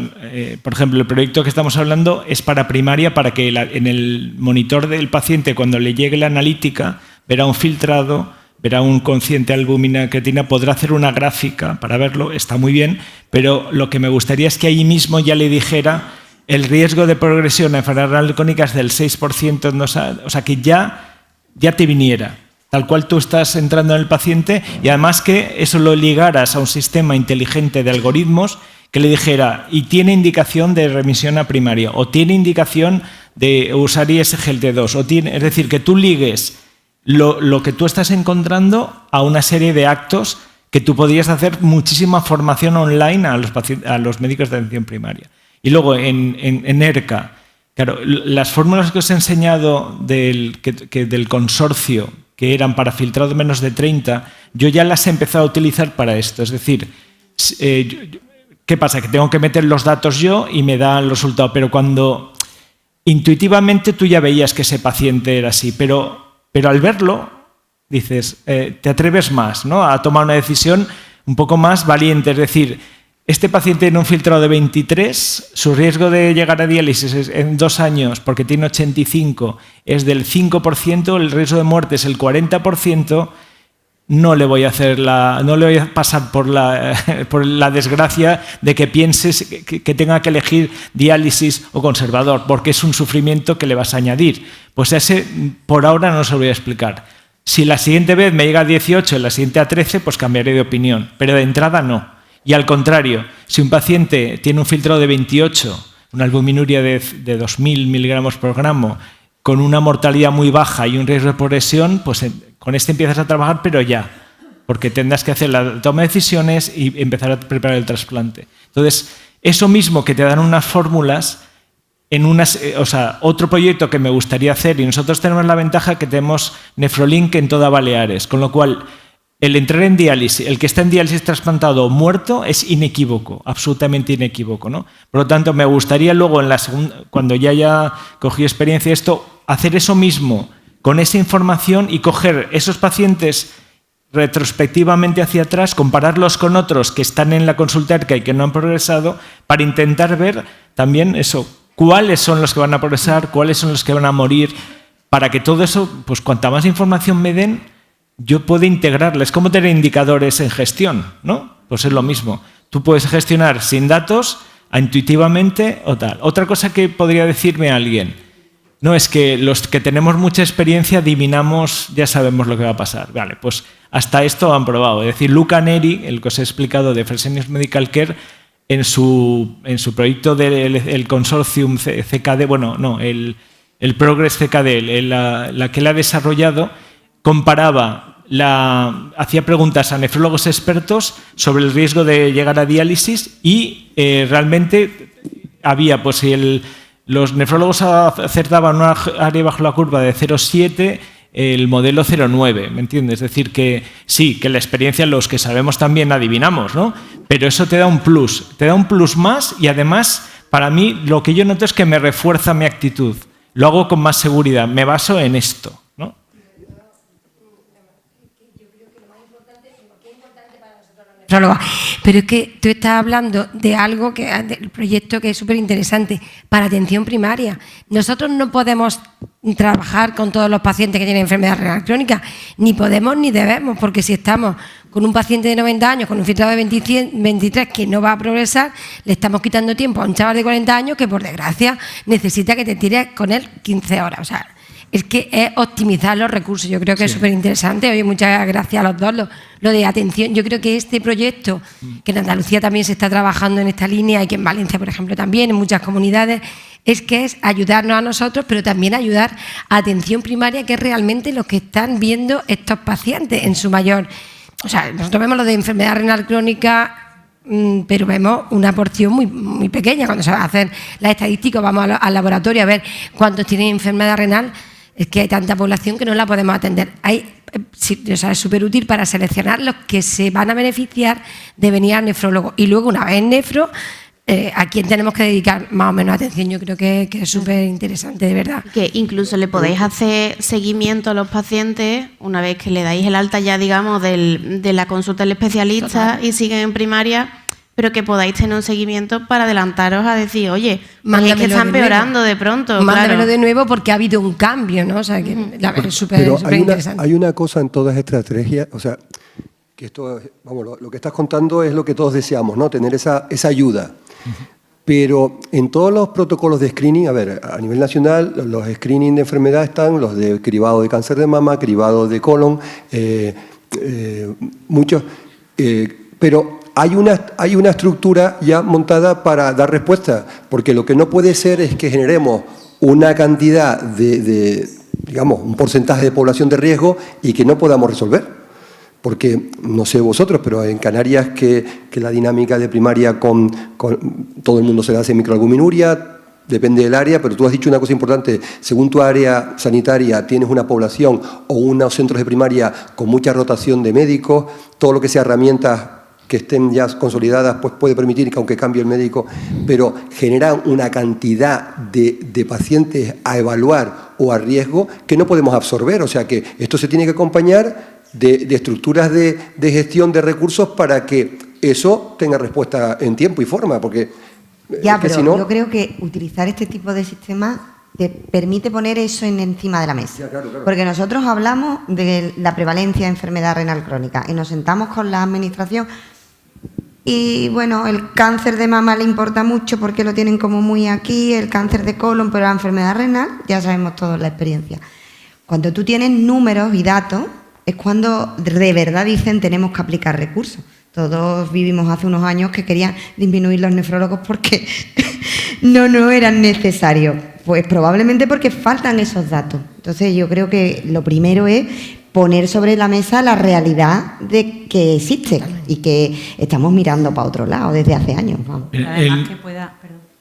por ejemplo, el proyecto que estamos hablando es para primaria, para que en el monitor del paciente, cuando le llegue la analítica, verá un filtrado, verá un cociente albúmina creatina, podrá hacer una gráfica para verlo, está muy bien, pero lo que me gustaría es que ahí mismo ya le dijera el riesgo de progresión a enfermedad renal crónica es del 6%, o sea que ya te viniera, tal cual tú estás entrando en el paciente, y además que eso lo ligaras a un sistema inteligente de algoritmos que le dijera, y tiene indicación de remisión a primaria, o tiene indicación de usar ISGLT2, es decir, que tú ligues lo que tú estás encontrando a una serie de actos que tú podrías hacer muchísima formación online a los médicos de atención primaria. Y luego en ERCA, claro, las fórmulas que os he enseñado del consorcio, que eran para filtrado menos de 30, yo ya las he empezado a utilizar para esto. Es decir, ¿qué pasa? Que tengo que meter los datos yo y me da el resultado, pero cuando intuitivamente tú ya veías que ese paciente era así, pero al verlo dices, te atreves más, ¿no?, a tomar una decisión un poco más valiente. Es decir, este paciente en un filtrado de 23, su riesgo de llegar a diálisis en 2 años, porque tiene 85, es del 5%, el riesgo de muerte es el 40%, no le voy a pasar por la desgracia de que pienses que tenga que elegir diálisis o conservador, porque es un sufrimiento que le vas a añadir. Pues ese por ahora no se lo voy a explicar. Si la siguiente vez me llega a 18 y la siguiente a 13, pues cambiaré de opinión, pero de entrada no. Y al contrario, si un paciente tiene un filtrado de 28, una albuminuria de 2.000 miligramos por gramo, con una mortalidad muy baja y un riesgo de progresión, pues con este empiezas a trabajar, pero ya, porque tendrás que hacer la toma de decisiones y empezar a preparar el trasplante. Entonces, eso mismo que te dan unas fórmulas, otro proyecto que me gustaría hacer, y nosotros tenemos la ventaja que tenemos Nefrolink en toda Baleares, con lo cual el entrar en diálisis, el que está en diálisis trasplantado o muerto es inequívoco, absolutamente inequívoco, ¿no? Por lo tanto, me gustaría luego, cuando ya haya cogido experiencia de esto, hacer eso mismo con esa información y coger esos pacientes retrospectivamente hacia atrás, compararlos con otros que están en la consulta ERCA y que no han progresado, para intentar ver también eso, cuáles son los que van a progresar, cuáles son los que van a morir, para que todo eso, pues cuanta más información me den, yo puedo integrarles. Es como tener indicadores en gestión, ¿no? Pues es lo mismo. Tú puedes gestionar sin datos, intuitivamente o tal. Otra cosa que podría decirme alguien, no, es que los que tenemos mucha experiencia adivinamos, ya sabemos lo que va a pasar. Vale, pues hasta esto han probado. Es decir, Luca Neri, el que os he explicado de Fresenius Medical Care, en su proyecto del consortium CKD, el Progress CKD, la que él ha desarrollado, comparaba, hacía preguntas a nefrólogos expertos sobre el riesgo de llegar a diálisis y realmente había, pues si los nefrólogos acertaban una área bajo la curva de 0,7, el modelo 0,9, ¿me entiendes? Es decir, que sí, que la experiencia los que sabemos también adivinamos, ¿no? Pero eso te da un plus más, y además, para mí, lo que yo noto es que me refuerza mi actitud. Lo hago con más seguridad, me baso en esto, ¿no? Pero es que tú estás hablando de algo del proyecto que es súper interesante para atención primaria. Nosotros no podemos trabajar con todos los pacientes que tienen enfermedad renal crónica, ni podemos ni debemos, porque si estamos con un paciente de 90 años, con un filtrado de 23 que no va a progresar, le estamos quitando tiempo a un chaval de 40 años que, por desgracia, necesita que te tires con él 15 horas. O sea, es que es optimizar los recursos. Yo creo que es súper interesante. Oye, muchas gracias a los dos. Lo de atención, yo creo que este proyecto, que en Andalucía también se está trabajando en esta línea y que en Valencia, por ejemplo, también, en muchas comunidades, es ayudarnos a nosotros, pero también ayudar a atención primaria, que es realmente los que están viendo estos pacientes en su mayor... O sea, nosotros vemos lo de enfermedad renal crónica, pero vemos una porción muy, muy pequeña. Cuando se va a hacer las estadísticas, vamos al laboratorio a ver cuántos tienen enfermedad renal. Es que hay tanta población que no la podemos atender. Es súper útil para seleccionar los que se van a beneficiar de venir al nefrólogo. Y luego, una vez en nefro, a quién tenemos que dedicar más o menos atención. Yo creo que es súper interesante, de verdad. Que incluso le podéis hacer seguimiento a los pacientes una vez que le dais el alta ya, digamos, de la consulta del especialista. Total. Y siguen en primaria, pero que podáis tener un seguimiento para adelantaros a decir, oye, pues es que están empeorando de pronto. Mándamelo de nuevo porque ha habido un cambio, ¿no? O sea, que es súper interesante. Hay una cosa en todas estas estrategias, o sea, que esto, vamos, lo que estás contando es lo que todos deseamos, ¿no? Tener esa ayuda. Pero en todos los protocolos de screening, a ver, a nivel nacional, los screening de enfermedad están los de cribado de cáncer de mama, cribado de colon, muchos, pero hay una estructura ya montada para dar respuesta, porque lo que no puede ser es que generemos una cantidad digamos, un porcentaje de población de riesgo y que no podamos resolver. Porque, no sé vosotros, pero en Canarias que la dinámica de primaria con todo el mundo se le hace microalbuminuria, depende del área, pero tú has dicho una cosa importante, según tu área sanitaria tienes una población o unos centros de primaria con mucha rotación de médicos, todo lo que sea herramientas que estén ya consolidadas pues puede permitir que aunque cambie el médico, pero generan una cantidad de pacientes a evaluar o a riesgo que no podemos absorber, o sea que esto se tiene que acompañar de estructuras de gestión de recursos para que eso tenga respuesta en tiempo y forma, porque ya, pero si no... yo creo que utilizar este tipo de sistemas te permite poner eso encima de la mesa. Ya, claro. Porque nosotros hablamos de la prevalencia de enfermedad renal crónica y nos sentamos con la administración y, bueno, el cáncer de mama le importa mucho porque lo tienen como muy aquí, el cáncer de colon, pero la enfermedad renal ya sabemos todos la experiencia. Cuando tú tienes números y datos, es cuando de verdad dicen tenemos que aplicar recursos. Todos vivimos hace unos años que querían disminuir los nefrólogos porque no eran necesarios. Pues probablemente porque faltan esos datos. Entonces yo creo que lo primero es poner sobre la mesa la realidad de que existe y que estamos mirando para otro lado desde hace años. Vamos. Además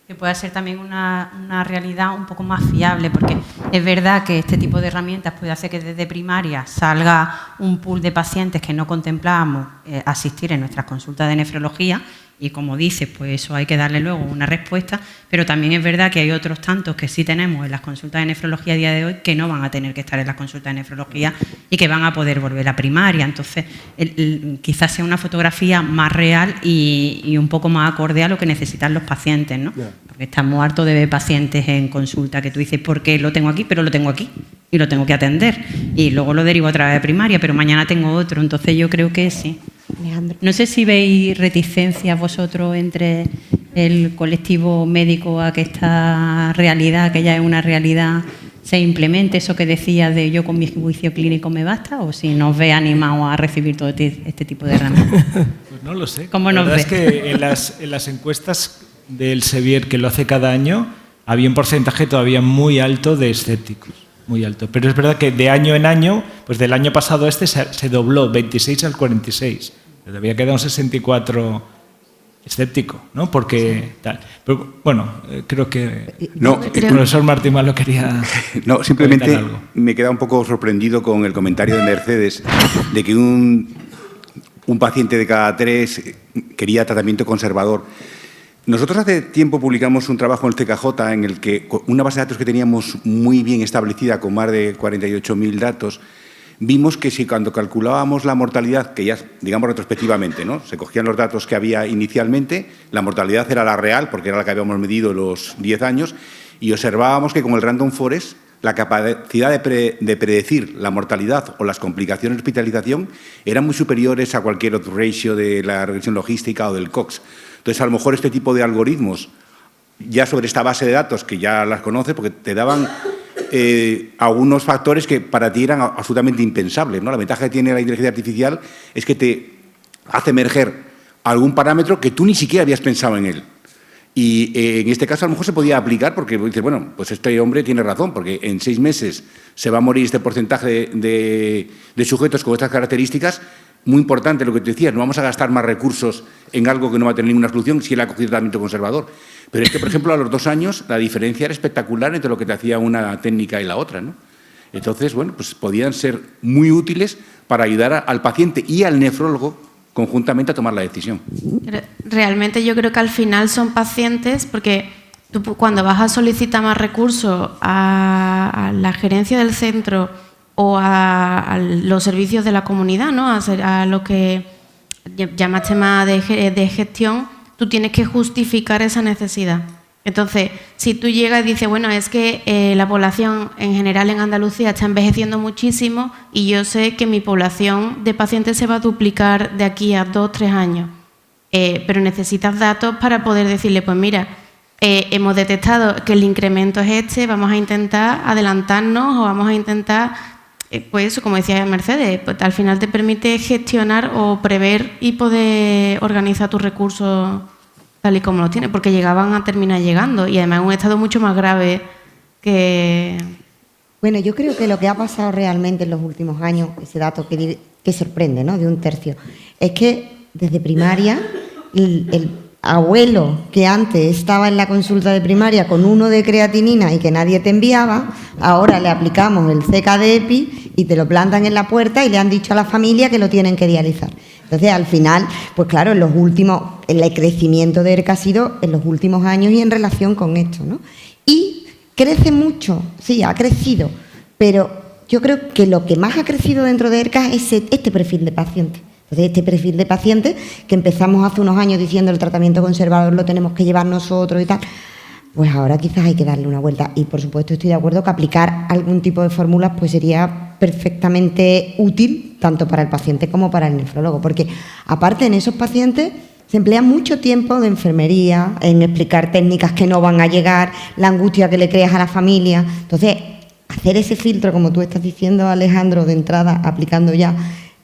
que pueda ser también una realidad un poco más fiable, porque es verdad que este tipo de herramientas puede hacer que desde primaria salga un pool de pacientes que no contemplábamos asistir en nuestras consultas de nefrología y, como dices, pues eso hay que darle luego una respuesta, pero también es verdad que hay otros tantos que sí tenemos en las consultas de nefrología a día de hoy que no van a tener que estar en las consultas de nefrología y que van a poder volver a primaria. Entonces, quizás sea una fotografía más real y un poco más acorde a lo que necesitan los pacientes, ¿no? Porque estamos hartos de ver pacientes en consulta que tú dices, ¿por qué lo tengo aquí? Pero lo tengo aquí y lo tengo que atender. Y luego lo derivo a través de primaria, pero mañana tengo otro. Entonces, yo creo que sí. Alejandro. No sé si veis reticencias vosotros entre el colectivo médico a que esta realidad, que ya es una realidad, se implemente, eso que decía de yo con mi juicio clínico me basta, o si nos ve animados a recibir todo este tipo de herramientas. Pues no lo sé. ¿Cómo la nos verdad ve? es que en las encuestas del Sevier, que lo hace cada año, había un porcentaje todavía muy alto de escépticos. Muy alto. Pero es verdad que de año en año, pues del año pasado se dobló, 26 al 46. Pero había quedado un 64 escéptico, ¿no? Porque tal. Pero bueno, creo que el profesor Martín Malo quería... No, simplemente me queda un poco sorprendido con el comentario de Mercedes de que un paciente de cada 3 quería tratamiento conservador. Nosotros hace tiempo publicamos un trabajo en el CKJ en el que una base de datos que teníamos muy bien establecida con más de 48.000 datos vimos que si cuando calculábamos la mortalidad, que ya, digamos retrospectivamente, ¿no?, se cogían los datos que había inicialmente, la mortalidad era la real, porque era la que habíamos medido los 10 años, y observábamos que con el Random Forest la capacidad de predecir la mortalidad o las complicaciones de hospitalización eran muy superiores a cualquier otro ratio de la regresión logística o del Cox. Entonces, a lo mejor este tipo de algoritmos, ya sobre esta base de datos, que ya las conoces, porque te daban algunos factores que para ti eran absolutamente impensables, ¿no? La ventaja que tiene la inteligencia artificial es que te hace emerger algún parámetro que tú ni siquiera habías pensado en él. Y en este caso a lo mejor se podía aplicar porque dices, bueno, pues este hombre tiene razón, porque en 6 meses se va a morir este porcentaje de sujetos con estas características. Muy importante lo que te decías, no vamos a gastar más recursos en algo que no va a tener ninguna solución si él ha cogido tratamiento conservador. Pero es que, por ejemplo, a los 2 años la diferencia era espectacular entre lo que te hacía una técnica y la otra, ¿no? Entonces, bueno, pues podían ser muy útiles para ayudar al paciente y al nefrólogo conjuntamente a tomar la decisión. Realmente yo creo que al final son pacientes, porque tú cuando vas a solicitar más recursos a la gerencia del centro o a los servicios de la comunidad, ¿no?, a lo que llamas tema de gestión, tú tienes que justificar esa necesidad. Entonces, si tú llegas y dices, bueno, es que la población en general en Andalucía está envejeciendo muchísimo y yo sé que mi población de pacientes se va a duplicar de aquí a 2 o 3 años, pero necesitas datos para poder decirle, pues mira, hemos detectado que el incremento es este, vamos a intentar adelantarnos o vamos a intentar, pues eso, como decía Mercedes, pues al final te permite gestionar o prever y poder organizar tus recursos tal y como lo tiene, porque llegaban a terminar llegando y además en un estado mucho más grave que... Bueno, yo creo que lo que ha pasado realmente en los últimos años, ese dato que sorprende, ¿no?, de 1/3, es que desde primaria el abuelo que antes estaba en la consulta de primaria con 1 de creatinina y que nadie te enviaba, ahora le aplicamos el CKD-EPI y te lo plantan en la puerta y le han dicho a la familia que lo tienen que dializar. Entonces, al final, pues claro, el crecimiento de ERCA ha sido en los últimos años y en relación con esto, ¿no? Y crece mucho, sí, ha crecido, pero yo creo que lo que más ha crecido dentro de ERCA es este perfil de paciente. Entonces, este perfil de paciente que empezamos hace unos años diciendo el tratamiento conservador lo tenemos que llevar nosotros y tal, pues ahora quizás hay que darle una vuelta. Y, por supuesto, estoy de acuerdo que aplicar algún tipo de fórmulas pues sería perfectamente útil tanto para el paciente como para el nefrólogo, porque aparte en esos pacientes se emplea mucho tiempo de enfermería, en explicar técnicas que no van a llegar, la angustia que le creas a la familia. Entonces, hacer ese filtro, como tú estás diciendo, Alejandro, de entrada, aplicando ya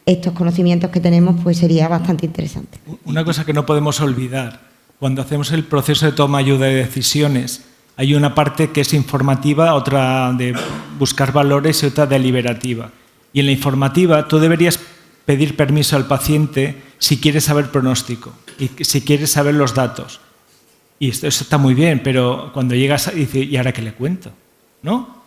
estos conocimientos que tenemos, pues sería bastante interesante. Una cosa que no podemos olvidar, cuando hacemos el proceso de toma y ayuda de decisiones, hay una parte que es informativa, otra de buscar valores y otra deliberativa. Y en la informativa tú deberías pedir permiso al paciente si quieres saber pronóstico y si quieres saber los datos. Y eso está muy bien, pero cuando llegas y dices, ¿y ahora qué le cuento? ¿No?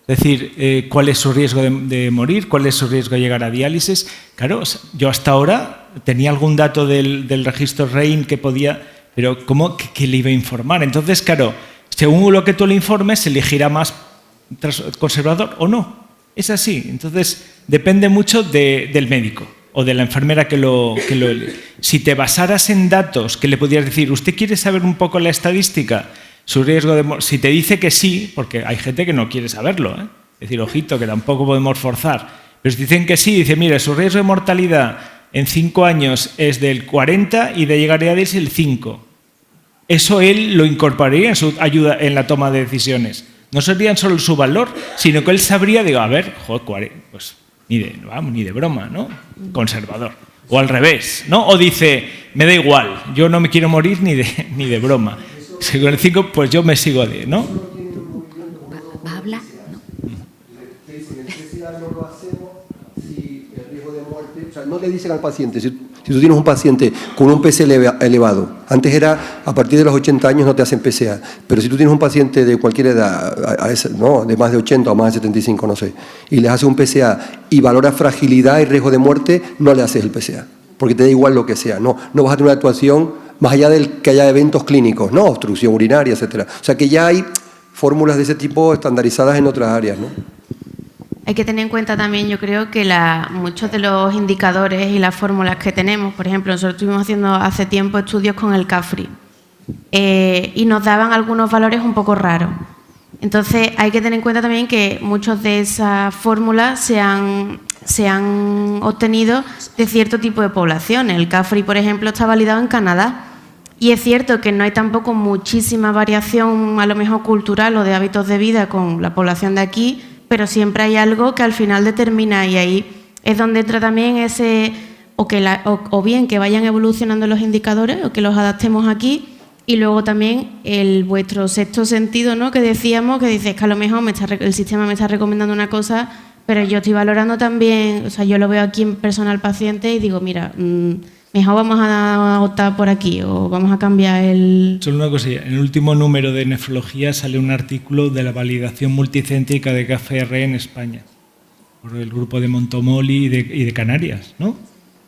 Es decir, ¿cuál es su riesgo de morir? ¿Cuál es su riesgo de llegar a diálisis? Claro, yo hasta ahora tenía algún dato del registro REIN que podía, pero ¿cómo que le iba a informar? Entonces, claro, según lo que tú le informes, se elegirá más conservador o no. Es así. Entonces, depende mucho del médico o de la enfermera que lo si te basaras en datos que le pudieras decir, ¿usted quiere saber un poco la estadística? Su riesgo de si te dice que sí, porque hay gente que no quiere saberlo, ¿eh? Es decir, ojito, que tampoco podemos forzar. Pero si dicen que sí, dice, mira, su riesgo de mortalidad en 5 años es del 40 y de llegar a diálisis el 5. Eso él lo incorporaría en su ayuda en la toma de decisiones. No sería solo su valor, sino que él sabría, digo, a ver, joder, pues ni de broma, ¿no? Conservador. O al revés, ¿no? O dice, me da igual, yo no me quiero morir ni de broma. Si con el 5, pues yo me sigo de, ¿no? ¿Va a hablar? No le dicen al paciente, si tú tienes un paciente con un PCA elevado, antes era a partir de los 80 años no te hacen PCA, pero si tú tienes un paciente de cualquier edad, ¿no?, de más de 80 o más de 75, no sé, y le haces un PCA y valora fragilidad y riesgo de muerte, no le haces el PCA, porque te da igual lo que sea, no vas a tener una actuación más allá del que haya eventos clínicos, ¿no?, obstrucción urinaria, etcétera. O sea que ya hay fórmulas de ese tipo estandarizadas en otras áreas, ¿no? Hay que tener en cuenta también, yo creo, que muchos de los indicadores y las fórmulas que tenemos, por ejemplo, nosotros estuvimos haciendo hace tiempo estudios con el CAFRI y nos daban algunos valores un poco raros. Entonces, hay que tener en cuenta también que muchas de esas fórmulas se han obtenido de cierto tipo de población. El CAFRI, por ejemplo, está validado en Canadá. Y es cierto que no hay tampoco muchísima variación, a lo mejor cultural o de hábitos de vida con la población de aquí, pero siempre hay algo que al final determina, y ahí es donde entra también ese, o bien que vayan evolucionando los indicadores o que los adaptemos aquí, y luego también vuestro sexto sentido, ¿no?, que decíamos, que dices que a lo mejor el sistema me está recomendando una cosa, pero yo estoy valorando también, o sea, yo lo veo aquí en persona al paciente y digo, mira, mejor vamos a optar por aquí o vamos a cambiar el... Solo una cosilla, en el último número de nefrología sale un artículo de la validación multicéntrica de KFR en España, por el grupo de Montomoli y de Canarias, ¿no?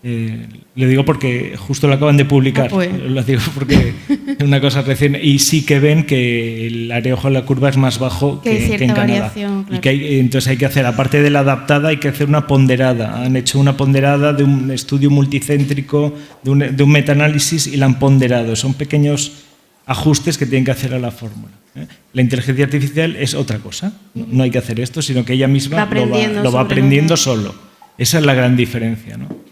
Le digo porque justo lo acaban de publicar, lo digo porque es una cosa reciente, y sí que ven que el areojo de la curva es más bajo que en Canadá. Claro. Y que entonces hay que hacer, aparte de la adaptada, hay que hacer una ponderada. Han hecho una ponderada de un estudio multicéntrico, de un metaanálisis, y la han ponderado. Son pequeños ajustes que tienen que hacer a la fórmula. La inteligencia artificial es otra cosa. No hay que hacer esto, sino que ella misma lo va aprendiendo solo. Esa es la gran diferencia, ¿no?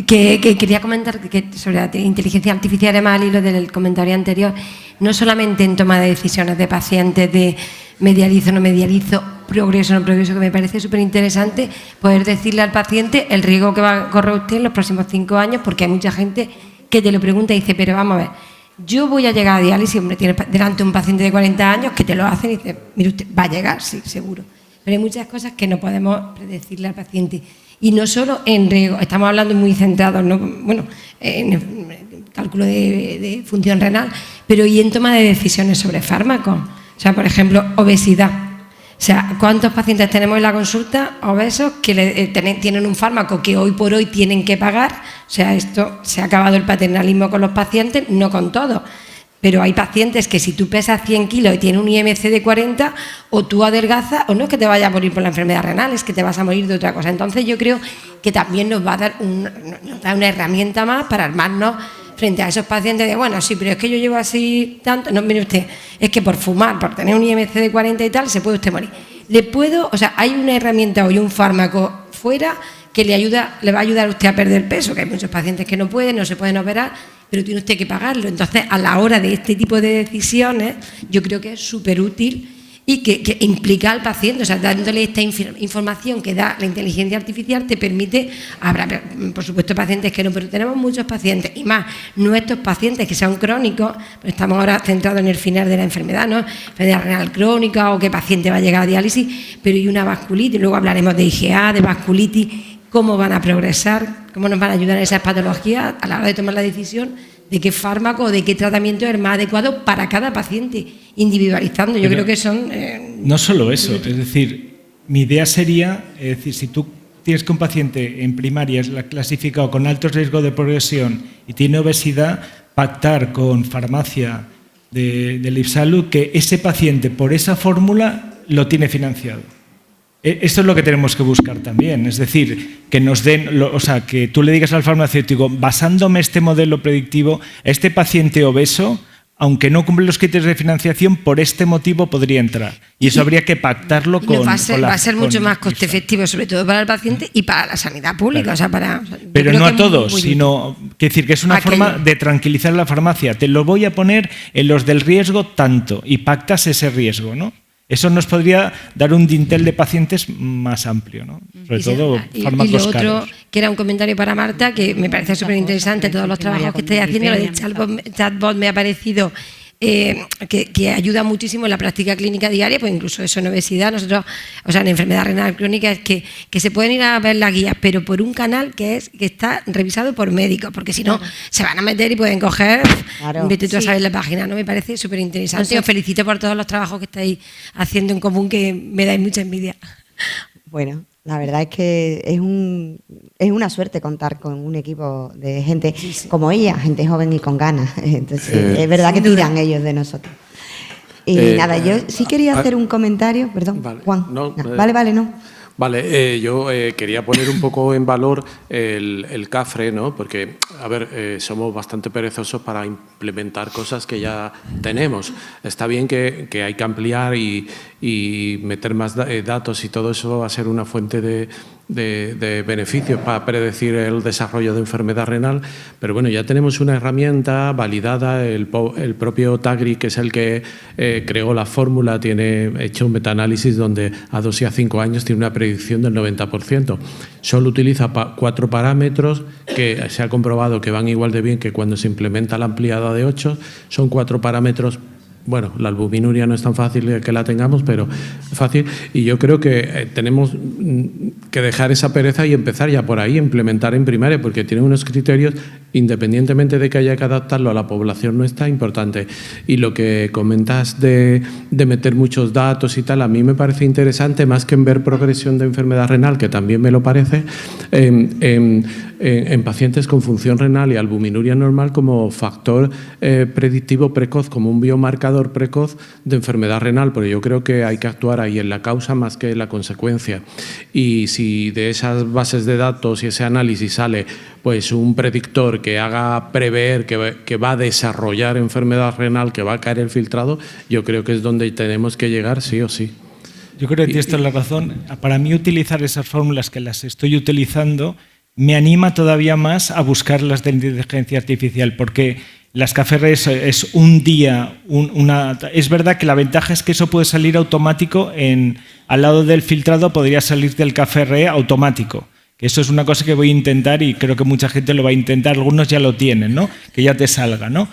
Que quería comentar que sobre la inteligencia artificial, además, y lo del comentario anterior, no solamente en toma de decisiones de pacientes, de medializo, no medializo, progreso, no progreso, que me parece súper interesante poder decirle al paciente el riesgo que va a correr usted en los próximos 5 años, porque hay mucha gente que te lo pregunta y dice, pero vamos a ver, yo voy a llegar a diálisis, hombre, tienes delante un paciente de 40 años que te lo hacen y dice, mire usted, va a llegar, sí, seguro. Pero hay muchas cosas que no podemos predecirle al paciente. Y no solo en riesgo, estamos hablando muy centrados, ¿no?, bueno, en el cálculo de función renal, pero y en toma de decisiones sobre fármacos. O sea, por ejemplo, obesidad. O sea, ¿cuántos pacientes tenemos en la consulta obesos que tienen un fármaco que hoy por hoy tienen que pagar? O sea, esto se ha acabado el paternalismo con los pacientes, no con todos. Pero hay pacientes que si tú pesas 100 kilos y tienes un IMC de 40, o tú adelgazas, o no es que te vayas a morir por la enfermedad renal, es que te vas a morir de otra cosa. Entonces yo creo que también nos va a dar una herramienta más para armarnos frente a esos pacientes de, bueno, sí, pero es que yo llevo así tanto. No, mire usted, es que por fumar, por tener un IMC de 40 y tal, se puede usted morir. O sea, hay una herramienta hoy, un fármaco fuera que le va a ayudar a usted a perder peso, que hay muchos pacientes que no pueden, no se pueden operar, pero tiene usted que pagarlo. Entonces, a la hora de este tipo de decisiones, yo creo que es súper útil y que implica al paciente, o sea, dándole esta información que da la inteligencia artificial, te permite, habrá por supuesto pacientes que no, pero tenemos muchos pacientes, y más nuestros pacientes que son crónicos, pues estamos ahora centrados en el final de la enfermedad, ¿no?, enfermedad renal crónica o qué paciente va a llegar a diálisis, pero y una vasculitis, luego hablaremos de IgA, de vasculitis, cómo van a progresar, cómo nos van a ayudar en esas patologías a la hora de tomar la decisión de qué fármaco o de qué tratamiento es más adecuado para cada paciente, individualizando. Yo creo que son... no solo eso, es decir, mi idea sería, es decir, si tú tienes que un paciente en primaria es clasificado con alto riesgo de progresión y tiene obesidad, pactar con farmacia del IPSALU que ese paciente por esa fórmula lo tiene financiado. Esto es lo que tenemos que buscar también, es decir, que nos den, o sea, que tú le digas al farmacéutico, basándome en este modelo predictivo, este paciente obeso, aunque no cumple los criterios de financiación, por este motivo podría entrar. Y eso habría que pactarlo con... Va a ser mucho más coste efectivo, sobre todo para el paciente y para la sanidad pública. Claro. Pero no a todos, sino que decir que es una forma de tranquilizar a la farmacia. Te lo voy a poner en los del riesgo tanto y pactas ese riesgo, ¿no? Eso nos podría dar un dintel de pacientes más amplio, ¿no? Sobre todo fármacos caros. Y lo otro, que era un comentario para Marta, que me parece súper interesante, todos los trabajos que estáis haciendo, lo de chatbot me ha parecido que ayuda muchísimo en la práctica clínica diaria, pues incluso eso en obesidad, nosotros, o sea, en enfermedad renal crónica, es que se pueden ir a ver las guías, pero por un canal que está revisado por médicos, porque si no, se van a meter y pueden coger, vete tú a saber la página, ¿no? Me parece súper interesante. Os felicito por todos los trabajos que estáis haciendo en común, que me dais mucha envidia. Bueno, la verdad es que es una suerte contar con un equipo de gente como ella, gente joven y con ganas. Entonces, es verdad que tiran ellos de nosotros. Y nada, yo sí quería hacer un comentario, perdón, vale, Juan. no, Vale, no. Vale, yo quería poner un poco en valor el CAFRE, ¿no? Porque, a ver, somos bastante perezosos para implementar cosas que ya tenemos. Está bien que hay que ampliar y meter más datos y todo eso va a ser una fuente de beneficios para predecir el desarrollo de enfermedad renal, pero bueno, ya tenemos una herramienta validada, el propio TAGRI, que es el que creó la fórmula, tiene hecho un metaanálisis donde a 2 y a 5 años tiene una predicción del 90%. Solo utiliza 4 parámetros que se ha comprobado que van igual de bien que cuando se implementa la ampliada de 8, son 4 parámetros. Bueno, la albuminuria no es tan fácil que la tengamos, pero es fácil. Y yo creo que tenemos que dejar esa pereza y empezar ya por ahí, implementar en primaria, porque tiene unos criterios, independientemente de que haya que adaptarlo a la población nuestra, importante. Y lo que comentas de meter muchos datos y tal, a mí me parece interesante, más que en ver progresión de enfermedad renal, que también me lo parece, en pacientes con función renal y albuminuria normal como factor predictivo precoz, como un biomarcador precoz de enfermedad renal, porque yo creo que hay que actuar ahí en la causa más que en la consecuencia. Y si de esas bases de datos y ese análisis sale pues un predictor que haga prever que va a desarrollar enfermedad renal, que va a caer el filtrado, yo creo que es donde tenemos que llegar sí o sí. Yo creo que tienes toda la razón. Para mí utilizar esas fórmulas que las estoy utilizando me anima todavía más a buscar las de inteligencia artificial, porque las KFR es un día, es verdad que la ventaja es que eso puede salir automático, al lado del filtrado podría salir del KFR automático. Eso es una cosa que voy a intentar y creo que mucha gente lo va a intentar, algunos ya lo tienen, ¿no? Que ya te salga, ¿no?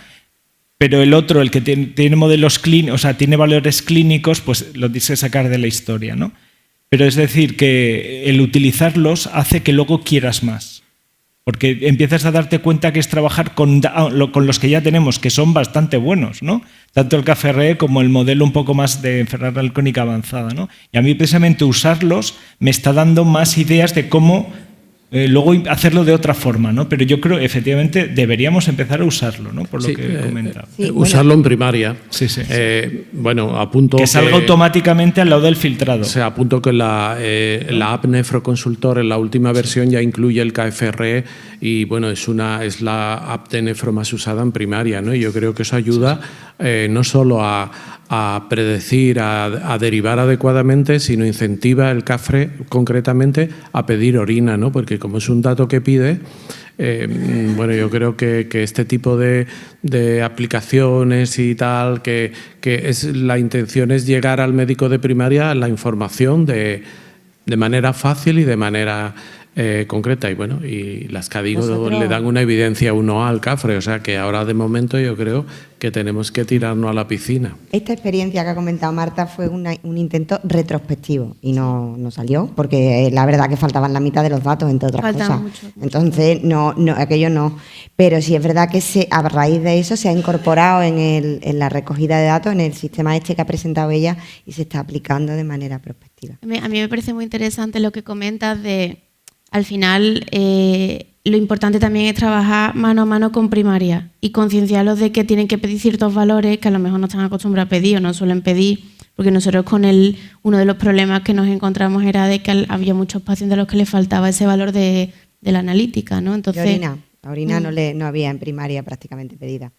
Pero el otro, el que tiene modelos clínicos, o sea, tiene valores clínicos, pues lo tienes que sacar de la historia, ¿no? Pero es decir, que el utilizarlos hace que luego quieras más. Porque empiezas a darte cuenta que es trabajar con los que ya tenemos, que son bastante buenos, ¿no? Tanto el KFR como el modelo un poco más de enfermedad renal crónica avanzada, ¿no? Y a mí precisamente usarlos me está dando más ideas de cómo luego hacerlo de otra forma, ¿no? Pero yo creo efectivamente deberíamos empezar a usarlo, ¿no? Por lo que he comentado. Usarlo en primaria. Sí. Bueno, apunto que salga automáticamente al lado del filtrado. O sea, apunto que la app Nefroconsultor en la última versión ya incluye el KFR y bueno, es la app de nefro más usada en primaria, ¿no? Y yo creo que eso ayuda no solo a predecir, a derivar adecuadamente, sino incentiva el CAFRE concretamente a pedir orina, ¿no? Porque como es un dato que pide, bueno, yo creo que este tipo de aplicaciones y tal, que la intención es llegar al médico de primaria la información de manera fácil y de manera concreta. Y bueno, y las CADIGO le dan una evidencia 1A al CAFRE, o sea que ahora de momento yo creo que tenemos que tirarnos a la piscina. Esta experiencia que ha comentado Marta fue un intento retrospectivo y no salió, porque la verdad que faltaban la mitad de los datos, entre otras cosas. Mucho. Entonces, aquello no. Pero sí es verdad que a raíz de eso se ha incorporado en la recogida de datos, en el sistema este que ha presentado ella, y se está aplicando de manera prospectiva. A mí me parece muy interesante lo que comentas de, al final, lo importante también es trabajar mano a mano con primaria y concienciarlos de que tienen que pedir ciertos valores que a lo mejor no están acostumbrados a pedir o no suelen pedir, porque nosotros uno de los problemas que nos encontramos era de que había muchos pacientes a los que les faltaba ese valor de la analítica, ¿no? Entonces, la orina no había en primaria prácticamente pedida.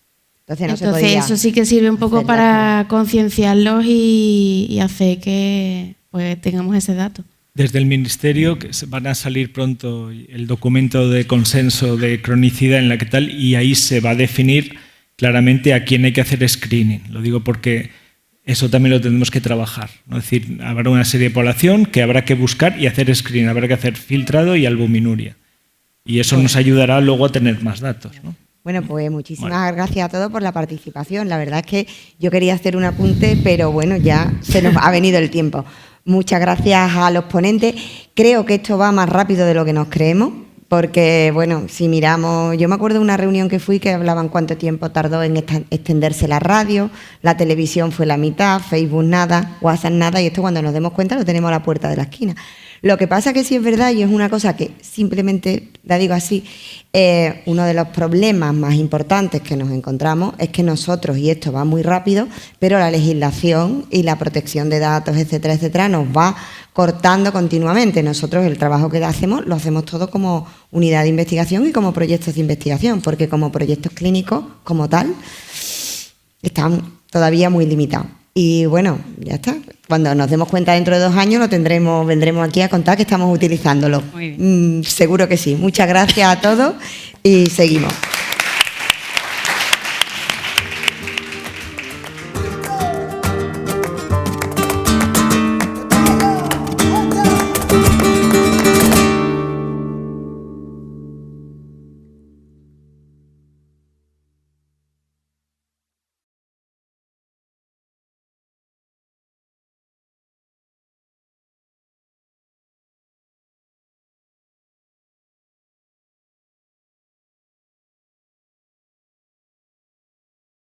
Entonces eso sí que sirve un poco para concienciarlos y hacer que pues tengamos ese dato. Desde el Ministerio que van a salir pronto el documento de consenso de cronicidad en la que tal, y ahí se va a definir claramente a quién hay que hacer screening. Lo digo porque eso también lo tendremos que trabajar, ¿no? Es decir, habrá una serie de población que habrá que buscar y hacer screening, habrá que hacer filtrado y albuminuria. Y eso nos ayudará luego a tener más datos, ¿no? Bueno, pues muchísimas gracias a todos por la participación. La verdad es que yo quería hacer un apunte, pero bueno, ya se nos ha venido el tiempo. Muchas gracias a los ponentes. Creo que esto va más rápido de lo que nos creemos, porque, bueno, si miramos... Yo me acuerdo de una reunión que fui que hablaban cuánto tiempo tardó en extenderse la radio, la televisión fue la mitad, Facebook nada, WhatsApp nada, y esto cuando nos demos cuenta lo tenemos a la puerta de la esquina. Lo que pasa que sí es verdad, y es una cosa que simplemente la digo así, uno de los problemas más importantes que nos encontramos es que nosotros, y esto va muy rápido, pero la legislación y la protección de datos, etcétera, etcétera, nos va cortando continuamente. Nosotros el trabajo que hacemos lo hacemos todo como unidad de investigación y como proyectos de investigación, porque como proyectos clínicos, como tal, están todavía muy limitados. Y bueno, ya está. Cuando nos demos cuenta dentro de 2 años vendremos aquí a contar que estamos utilizándolo. Seguro que sí. Muchas gracias a todos y seguimos.